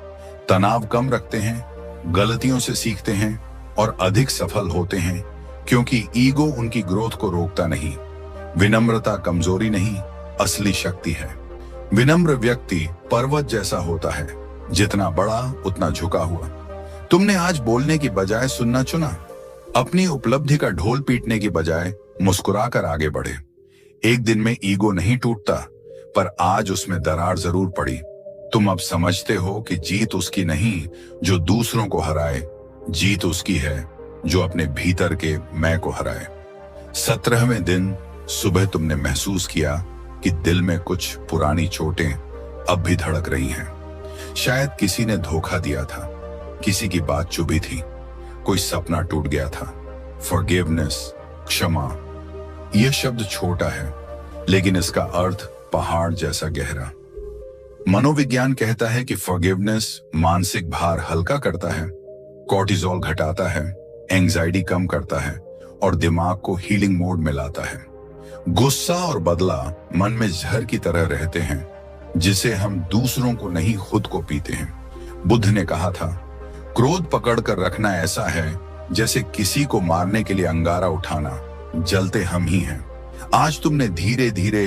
तनाव कम रखते हैं, गलतियों से सीखते हैं और अधिक सफल होते हैं क्योंकि ईगो उनकी ग्रोथ को रोकता नहीं। विनम्रता कमजोरी नहीं, असली शक्ति है। विनम्र व्यक्ति पर्वत जैसा होता है, जितना बड़ा उतना झुका हुआ। तुमने आज बोलने की बजाय सुनना चुना, अपनी उपलब्धि का ढोल पीटने की बजाय मुस्कुराकर आगे बढ़े। एक दिन में ईगो नहीं टूटता, पर आज उसमें दरार जरूर पड़ी। तुम अब समझते हो कि जीत उसकी नहीं जो दूसरों को हराए, जीत उसकी है जो अपने भीतर के मैं को हराए। 17वें दिन सुबह तुमने महसूस किया कि दिल में कुछ पुरानी चोटें अब भी धड़क रही हैं। शायद किसी ने धोखा दिया था, किसी की बात चुभी थी, कोई सपना टूट गया था। फॉरगिवनेस, क्षमा, यह शब्द छोटा है, लेकिन इसका अर्थ पहाड़ जैसा गहरा। मनोविज्ञान कहता है कि फॉरगिवनेस मानसिक भार हल्का करता है, कॉर्टिसोल घटाता है, एंजाइटी कम करता है और दिमाग को हीलिंग मोड में लाता है। गुस्सा और बदला मन में जहर की तरह रहते हैं, जिसे हम दूसरों को नहीं खुद को पीते हैं। बुद्ध ने कहा था, क्रोध पकड़कर रखना ऐसा है जैसे किसी को मारने के लिए अंगारा उठाना, जलते हम ही हैं। आज तुमने धीरे धीरे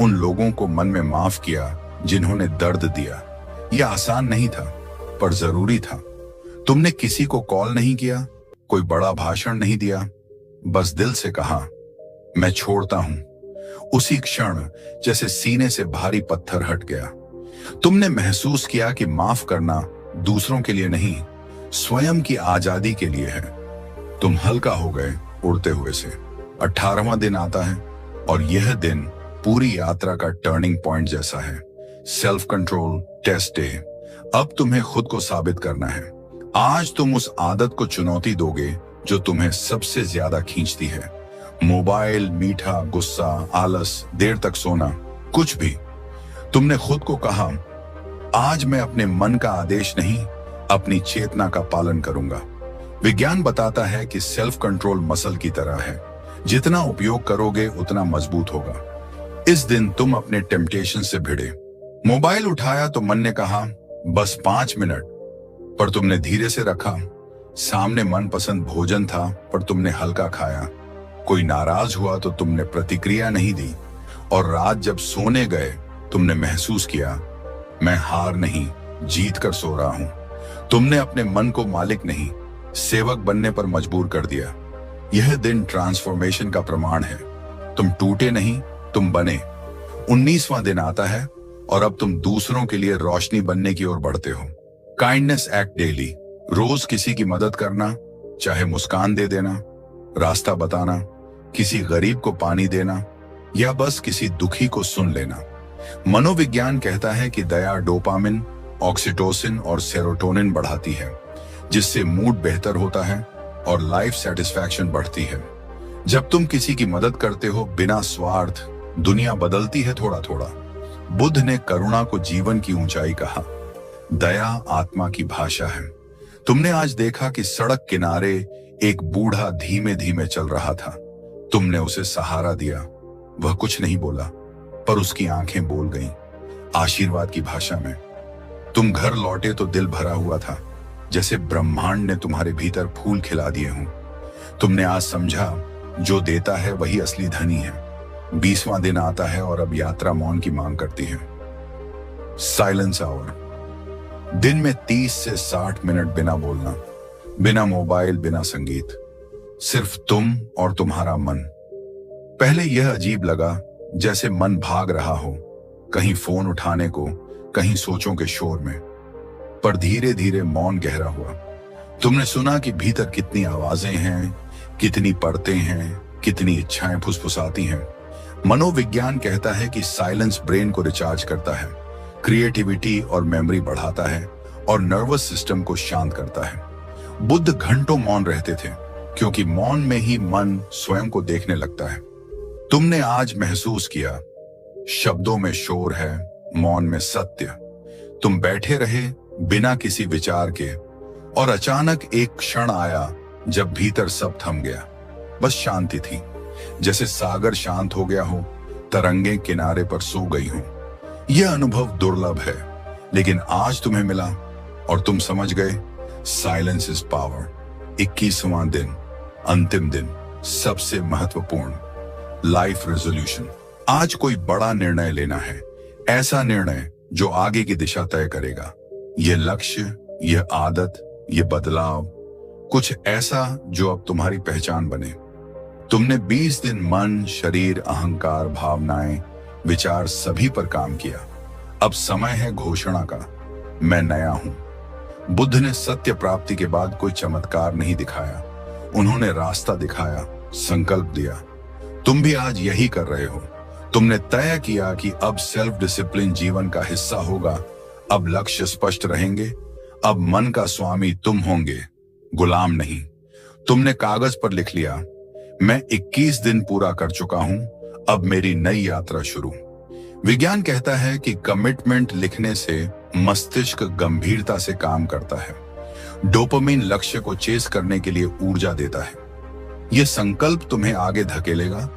उन लोगों को मन में माफ किया जिन्होंने दर्द दिया। यह आसान नहीं था, पर जरूरी था। तुमने किसी को कॉल नहीं किया, कोई बड़ा भाषण नहीं दिया, बस दिल से कहा, मैं छोड़ता हूं। उसी क्षण जैसे सीने से भारी पत्थर हट गया। तुमने महसूस किया कि माफ करना दूसरों के लिए नहीं, स्वयं की आजादी के लिए है। तुम हल्का हो गए उड़ते हुए से। 18वां दिन आता है और यह दिन पूरी यात्रा का टर्निंग पॉइंट जैसा है। Self control test day. अब तुम्हें खुद को साबित करना है। आज तुम उस आदत को चुनौती दोगे जो तुम्हें सबसे ज्यादा खींचती है। मोबाइल, मीठा, गुस्सा, आलस, देर तक सोना, कुछ भी। तुमने खुद को कहा, आज मैं अपने मन का आदेश नहीं, अपनी चेतना का पालन करूंगा। विज्ञान बताता है कि सेल्फ कंट्रोल मसल की तरह है, जितना उपयोग करोगे उतना मजबूत होगा। इस दिन तुम अपने टेम्पटेशन से भिड़े। मोबाइल उठाया तो मन ने कहा, बस 5 मिनट, पर तुमने धीरे से रखा। सामने मनपसंद भोजन था, पर तुमने हल्का खाया। कोई नाराज हुआ तो तुमने प्रतिक्रिया नहीं दी। और रात जब सोने गए तुमने महसूस किया, मैं हार नहीं, जीत कर सो रहा हूं। तुमने अपने मन को मालिक नहीं, सेवक बनने पर मजबूर कर दिया। यह दिन ट्रांसफॉर्मेशन का प्रमाण है। तुम टूटे नहीं, तुम बने। 19वां दिन आता है और अब तुम दूसरों के लिए रोशनी बनने की ओर बढ़ते हो। Kindness act daily. रोज किसी की मदद करना, चाहे मुस्कान दे देना, रास्ता बताना, किसी गरीब को पानी देना या बस किसी दुखी को सुन लेना। मनोविज्ञान कहता है कि दया डोपामिन, ऑक्सीटोसिन और सेरोटोनिन बढ़ाती है, जिससे मूड बेहतर होता है और लाइफ सेटिस्फैक्शन बढ़ती है। जब तुम किसी की मदद करते हो बिना स्वार्थ, दुनिया बदलती है थोड़ा थोड़ा। बुद्ध ने करुणा को जीवन की ऊंचाई कहा। दया आत्मा की भाषा है। तुमने आज देखा कि सड़क किनारे एक बूढ़ा धीमे धीमे चल रहा था। तुमने उसे सहारा दिया। वह कुछ नहीं बोला, पर उसकी आंखें बोल गईं, आशीर्वाद की भाषा में। तुम घर लौटे तो दिल भरा हुआ था, जैसे ब्रह्मांड ने तुम्हारे भीतर फूल खिला दिए हों। तुमने आज समझा, जो देता है वही असली धनी है। 20वां दिन आता है और अब यात्रा मौन की मांग करती है। Silence hour. दिन में 30 से 60 मिनट बिना बोलना, बिना मोबाइल, बिना संगीत, सिर्फ तुम और तुम्हारा मन। पहले यह अजीब लगा, जैसे मन भाग रहा हो, कहीं फोन उठाने को, कहीं सोचों के शोर में। पर धीरे धीरे मौन गहरा हुआ। तुमने सुना कि भीतर कितनी आवाजें हैं, कितनी परतें हैं, कितनी इच्छाएं फुसफुसाती हैं। मनोविज्ञान कहता है कि साइलेंस ब्रेन को रिचार्ज करता है, क्रिएटिविटी और मेमोरी बढ़ाता है और नर्वस सिस्टम को शांत करता है। बुद्ध घंटों मौन रहते थे, क्योंकि मौन में ही मन स्वयं को देखने लगता है। तुमने आज महसूस किया, शब्दों में शोर है, मौन में सत्य। तुम बैठे रहे बिना किसी विचार के, और अचानक एक क्षण आया जब भीतर सब थम गया। बस शांति थी, जैसे सागर शांत हो गया हो, तरंगे किनारे पर सो गई हो। यह अनुभव दुर्लभ है, लेकिन आज तुम्हें मिला और तुम समझ गए, साइलेंस इज पावर। 21वां दिन, अंतिम दिन, सबसे महत्वपूर्ण लाइफ रेजोल्यूशन। आज कोई बड़ा निर्णय लेना है, ऐसा निर्णय जो आगे की दिशा तय करेगा। ये लक्ष्य, यह आदत, ये बदलाव, कुछ ऐसा जो अब तुम्हारी पहचान बने। तुमने 20 दिन मन, शरीर, अहंकार, भावनाएं, विचार सभी पर काम किया। अब समय है घोषणा का, मैं नया हूं। बुद्ध ने सत्य प्राप्ति के बाद कोई चमत्कार नहीं दिखाया, उन्होंने रास्ता दिखाया, संकल्प दिया। तुम भी आज यही कर रहे हो। तुमने तय किया कि अब सेल्फ डिसिप्लिन जीवन का हिस्सा होगा। अब लक्ष्य स्पष्ट रहेंगे। अब मन का स्वामी तुम होंगे, गुलाम नहीं। तुमने कागज पर लिख लिया, मैं 21 दिन पूरा कर चुका हूं, अब मेरी नई यात्रा शुरू। विज्ञान कहता है कि कमिटमेंट लिखने से मस्तिष्क गंभीरता से काम करता है। डोपामिन लक्ष्य को चेस करने के लिए ऊर्जा देता है। यह संकल्प तुम्हें आगे धकेलेगा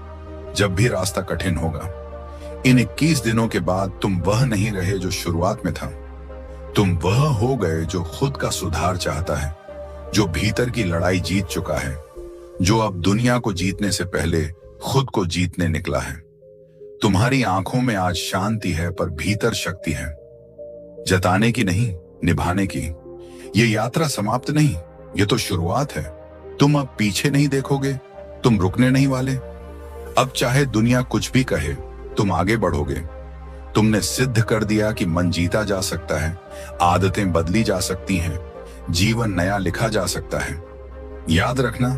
जब भी रास्ता कठिन होगा। इन 21 दिनों के बाद तुम वह नहीं रहे जो शुरुआत में था। तुम वह हो गए जो खुद का सुधार चाहता है, जो भीतर की लड़ाई जीत चुका है, जो अब दुनिया को जीतने से पहले खुद को जीतने निकला है। तुम्हारी आंखों में आज शांति है, पर भीतर शक्ति है, जताने की नहीं, निभाने की। ये यात्रा समाप्त नहीं, ये तो शुरुआत है। तुम अब पीछे नहीं देखोगे, तुम रुकने नहीं वाले। अब चाहे दुनिया कुछ भी कहे, तुम आगे बढ़ोगे। तुमने सिद्ध कर दिया कि मन जीता जा सकता है, आदतें बदली जा सकती हैं, जीवन नया लिखा जा सकता है। याद रखना,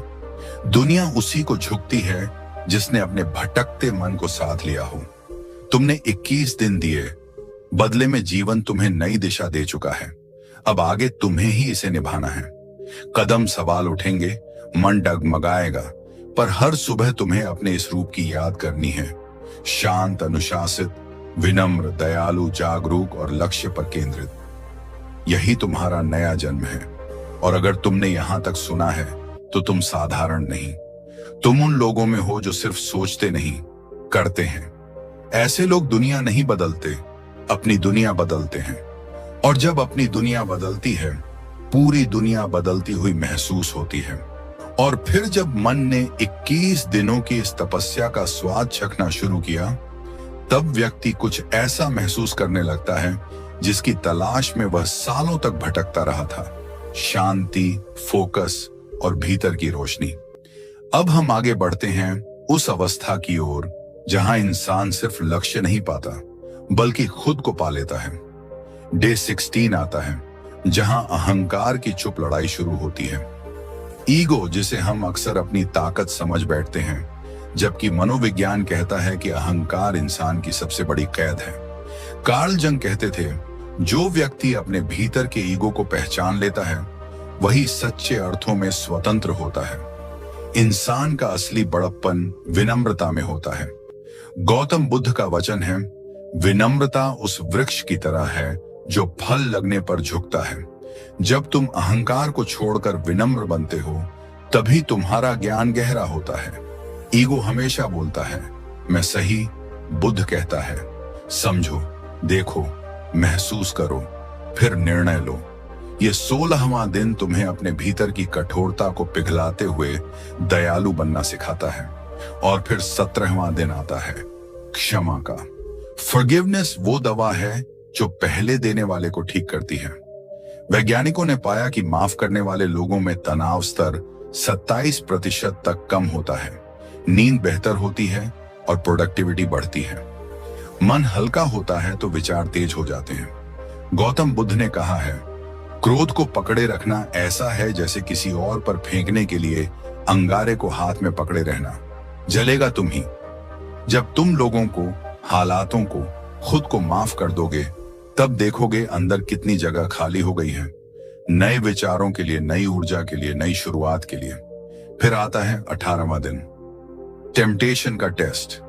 दुनिया उसी को झुकती है जिसने अपने भटकते मन को साथ लिया हो। तुमने 21 दिन दिए, बदले में जीवन तुम्हें नई दिशा दे चुका है। अब आगे तुम्हें ही इसे निभाना है। कदम सवाल उठेंगे, मन डगमगाएगा, पर हर सुबह तुम्हें अपने इस रूप की याद करनी है। शांत, अनुशासित, विनम्र, दयालु, जागरूक और लक्ष्य पर केंद्रित। यही तुम्हारा नया जन्म है। और अगर तुमने यहां तक सुना है तो तुम साधारण नहीं। तुम उन लोगों में हो जो सिर्फ सोचते नहीं, करते हैं। ऐसे लोग दुनिया नहीं बदलते, अपनी दुनिया बदलते हैं। और जब अपनी दुनिया बदलती है, पूरी दुनिया बदलती हुई महसूस होती है। और फिर जब मन ने 21 दिनों की इस तपस्या का स्वाद चखना शुरू किया, तब व्यक्ति कुछ ऐसा महसूस करने लगता है जिसकी तलाश में वह सालों तक भटकता रहा था। शांति, फोकस और भीतर की रोशनी। अब हम आगे बढ़ते हैं उस अवस्था की ओर जहां इंसान सिर्फ लक्ष्य नहीं पाता, बल्कि खुद को पा लेता है। डे 16 आता है, जहां अहंकार की चुप लड़ाई शुरू होती है। ईगो, जिसे हम अक्सर अपनी ताकत समझ बैठते हैं, जबकि मनोविज्ञान कहता है कि अहंकार इंसान की सबसे बड़ी कैद है। कार्ल जंग कहते थे, जो व्यक्ति अपने भीतर के ईगो को पहचान लेता है, वही सच्चे अर्थों में स्वतंत्र होता है। इंसान का असली बड़प्पन विनम्रता में होता है। गौतम बुद्ध का वचन है, विनम्रता उस वृक्ष की तरह है जो फल लगने पर झुकता है। जब तुम अहंकार को छोड़कर विनम्र बनते हो, तभी तुम्हारा ज्ञान गहरा होता है। ईगो हमेशा बोलता है, मैं सही। बुद्ध कहता है, समझो, देखो, महसूस करो, फिर निर्णय लो। ये 16वां दिन तुम्हें अपने भीतर की कठोरता को पिघलाते हुए दयालु बनना सिखाता है। और फिर 17वां दिन आता है, क्षमा का। फॉरगिवनेस वो दवा है जो पहले देने वाले को ठीक करती है। वैज्ञानिकों ने पाया कि माफ करने वाले लोगों में तनाव स्तर 27% तक कम होता है, नींद बेहतर होती है और प्रोडक्टिविटी बढ़ती है। मन हल्का होता है तो विचार तेज हो जाते हैं। गौतम बुद्ध ने कहा है, क्रोध को पकड़े रखना ऐसा है जैसे किसी और पर फेंकने के लिए अंगारे को हाथ में पकड़े रहना। जलेगा तुम ही। जब तुम लोगों को, हालातों को, खुद को माफ कर दोगे, तब देखोगे अंदर कितनी जगह खाली हो गई है, नए विचारों के लिए, नई ऊर्जा के लिए, नई शुरुआत के लिए। फिर आता है 18वां दिन, टेम्पटेशन का टेस्ट।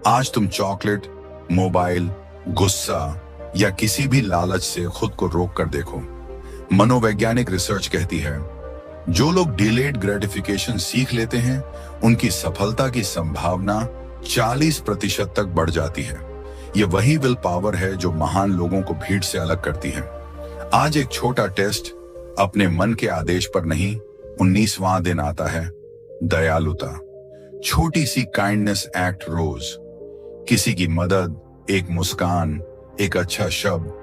आज तुम चॉकलेट, मोबाइल, गुस्सा या किसी भी लालच से खुद को रोक कर देखो। मनोवैज्ञानिक रिसर्च कहती है, जो लोग डिलेड ग्रेटिफिकेशन सीख लेते हैं, उनकी सफलता की संभावना 40% तक बढ़ जाती है। यह वही विल पावर है जो महान लोगों को भीड़ से अलग करती है। आज एक छोटा टेस्ट, अपने मन के आदेश पर नहीं, 19वां दिन आता है दयालुता। छोटी सी काइंडनेस एक्ट रोज, किसी की मदद, एक मुस्कान, एक अच्छा शब्द।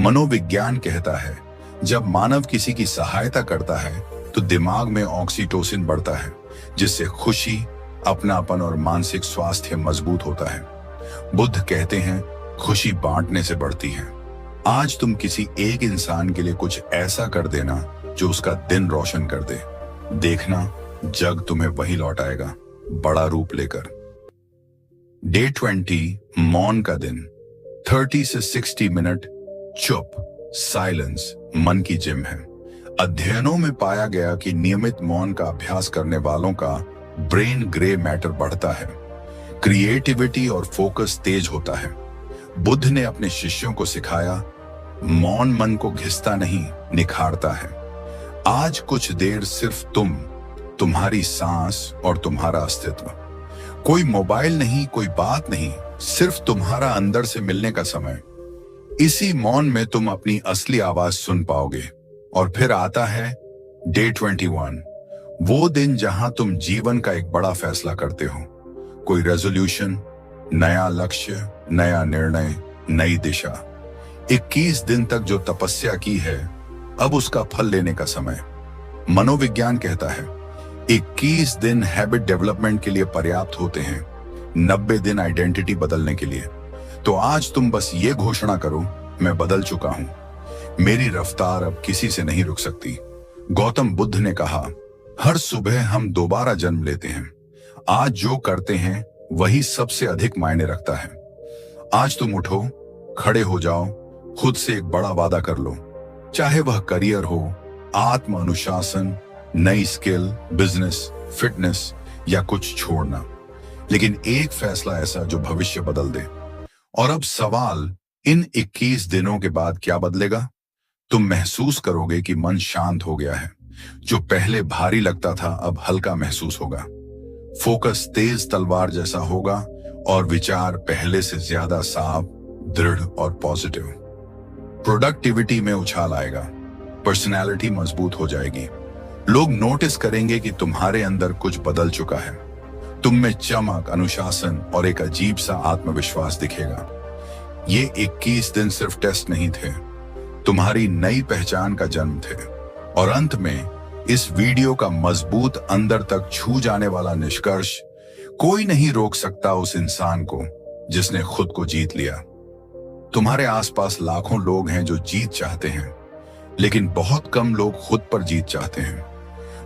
मनोविज्ञान कहता है जब मानव किसी की सहायता करता है तो दिमाग में ऑक्सीटोसिन बढ़ता है, जिससे खुशी, अपनापन और मानसिक स्वास्थ्य मजबूत होता है। बुद्ध कहते हैं खुशी बांटने से बढ़ती है। आज तुम किसी एक इंसान के लिए कुछ ऐसा कर देना जो उसका दिन रोशन कर दे। देखना जग तुम्हें वही लौटाएगा, बड़ा रूप लेकर। डे 20 मौन का दिन। 30 से 60 मिनट चुप, साइलेंस मन की जिम है। अध्ययनों में पाया गया कि नियमित मौन का अभ्यास करने वालों का ब्रेन ग्रे मैटर बढ़ता है, क्रिएटिविटी और फोकस तेज होता है। बुद्ध ने अपने शिष्यों को सिखाया मौन मन को घिसता नहीं, निखारता है। आज कुछ देर सिर्फ तुम्हारी सांस और तुम्हारा अस्तित्व। कोई मोबाइल नहीं, कोई बात नहीं, सिर्फ तुम्हारा अंदर से मिलने का समय। इसी मौन में तुम अपनी असली आवाज सुन पाओगे। और फिर आता है डे 21, वो दिन जहां तुम जीवन का एक बड़ा फैसला करते हो। कोई रेजोल्यूशन, नया लक्ष्य, नया निर्णय, नई दिशा। 21 दिन तक जो तपस्या की है, अब उसका फल लेने का समय। मनोविज्ञान कहता है 21 दिन हैबिट डेवलपमेंट के लिए पर्याप्त होते हैं, 90 दिन आइडेंटिटी बदलने के लिए। तो आज तुम बस ये घोषणा करो, मैं बदल चुका हूं, मेरी रफ्तार अब किसी से नहीं रुक सकती। गौतम बुद्ध ने कहा हर सुबह हम दोबारा जन्म लेते हैं। आज जो करते हैं वही सबसे अधिक मायने रखता है। आज तुम उठो, खड़े हो जाओ, खुद से एक बड़ा वादा कर लो, चाहे वह करियर हो, आत्म अनुशासन, नई स्किल, बिजनेस, फिटनेस या कुछ छोड़ना। लेकिन एक फैसला ऐसा जो भविष्य बदल दे। और अब सवाल, इन 21 दिनों के बाद क्या बदलेगा? तुम महसूस करोगे कि मन शांत हो गया है। जो पहले भारी लगता था अब हल्का महसूस होगा। फोकस तेज तलवार जैसा होगा और विचार पहले से ज्यादा साफ, दृढ़ और पॉजिटिव। प्रोडक्टिविटी में उछाल आएगा, पर्सनैलिटी मजबूत हो जाएगी। लोग नोटिस करेंगे कि तुम्हारे अंदर कुछ बदल चुका है। तुम में चमक, अनुशासन और एक अजीब सा आत्मविश्वास दिखेगा। ये 21 दिन सिर्फ टेस्ट नहीं थे, तुम्हारी नई पहचान का जन्म थे। और अंत में इस वीडियो का मजबूत अंदर तक छू जाने वाला निष्कर्ष, कोई नहीं रोक सकता उस इंसान को जिसने खुद को जीत लिया। तुम्हारे आसपास लाखों लोग हैं जो जीत चाहते हैं, लेकिन बहुत कम लोग खुद पर जीत चाहते हैं।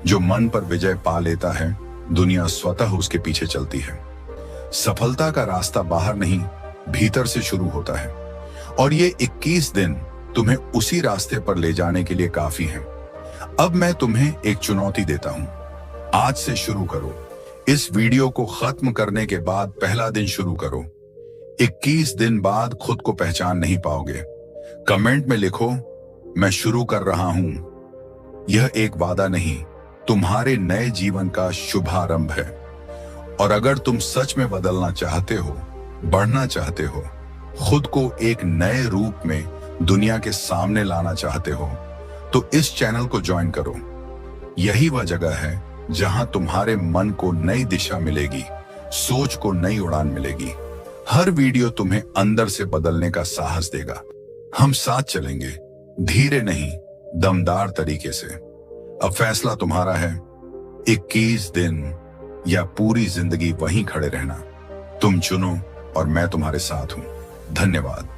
जो मन पर विजय पा लेता है, दुनिया स्वतः उसके पीछे चलती है। सफलता का रास्ता बाहर नहीं, भीतर से शुरू होता है। और ये 21 दिन तुम्हें उसी रास्ते पर ले जाने के लिए काफी हैं। अब मैं तुम्हें एक चुनौती देता हूं, आज से शुरू करो। इस वीडियो को खत्म करने के बाद पहला दिन शुरू करो। 21 दिन बाद खुद को पहचान नहीं पाओगे, कमेंट में लिखो मैं शुरू कर रहा हूं। यह एक वादा नहीं, तुम्हारे नए जीवन का शुभारंभ है। और अगर तुम सच में बदलना चाहते हो, बढ़ना चाहते हो, खुद को एक नए रूप में दुनिया के सामने लाना चाहते हो, तो इस चैनल को ज्वाइन करो। यही वह जगह है जहां तुम्हारे मन को नई दिशा मिलेगी, सोच को नई उड़ान मिलेगी। हर वीडियो तुम्हें अंदर से बदलने का साहस देगा। हम साथ चलेंगे, धीरे नहीं, दमदार तरीके से। अब फैसला तुम्हारा है, 21 दिन या पूरी जिंदगी वहीं खड़े रहना। तुम चुनो और मैं तुम्हारे साथ हूं। धन्यवाद।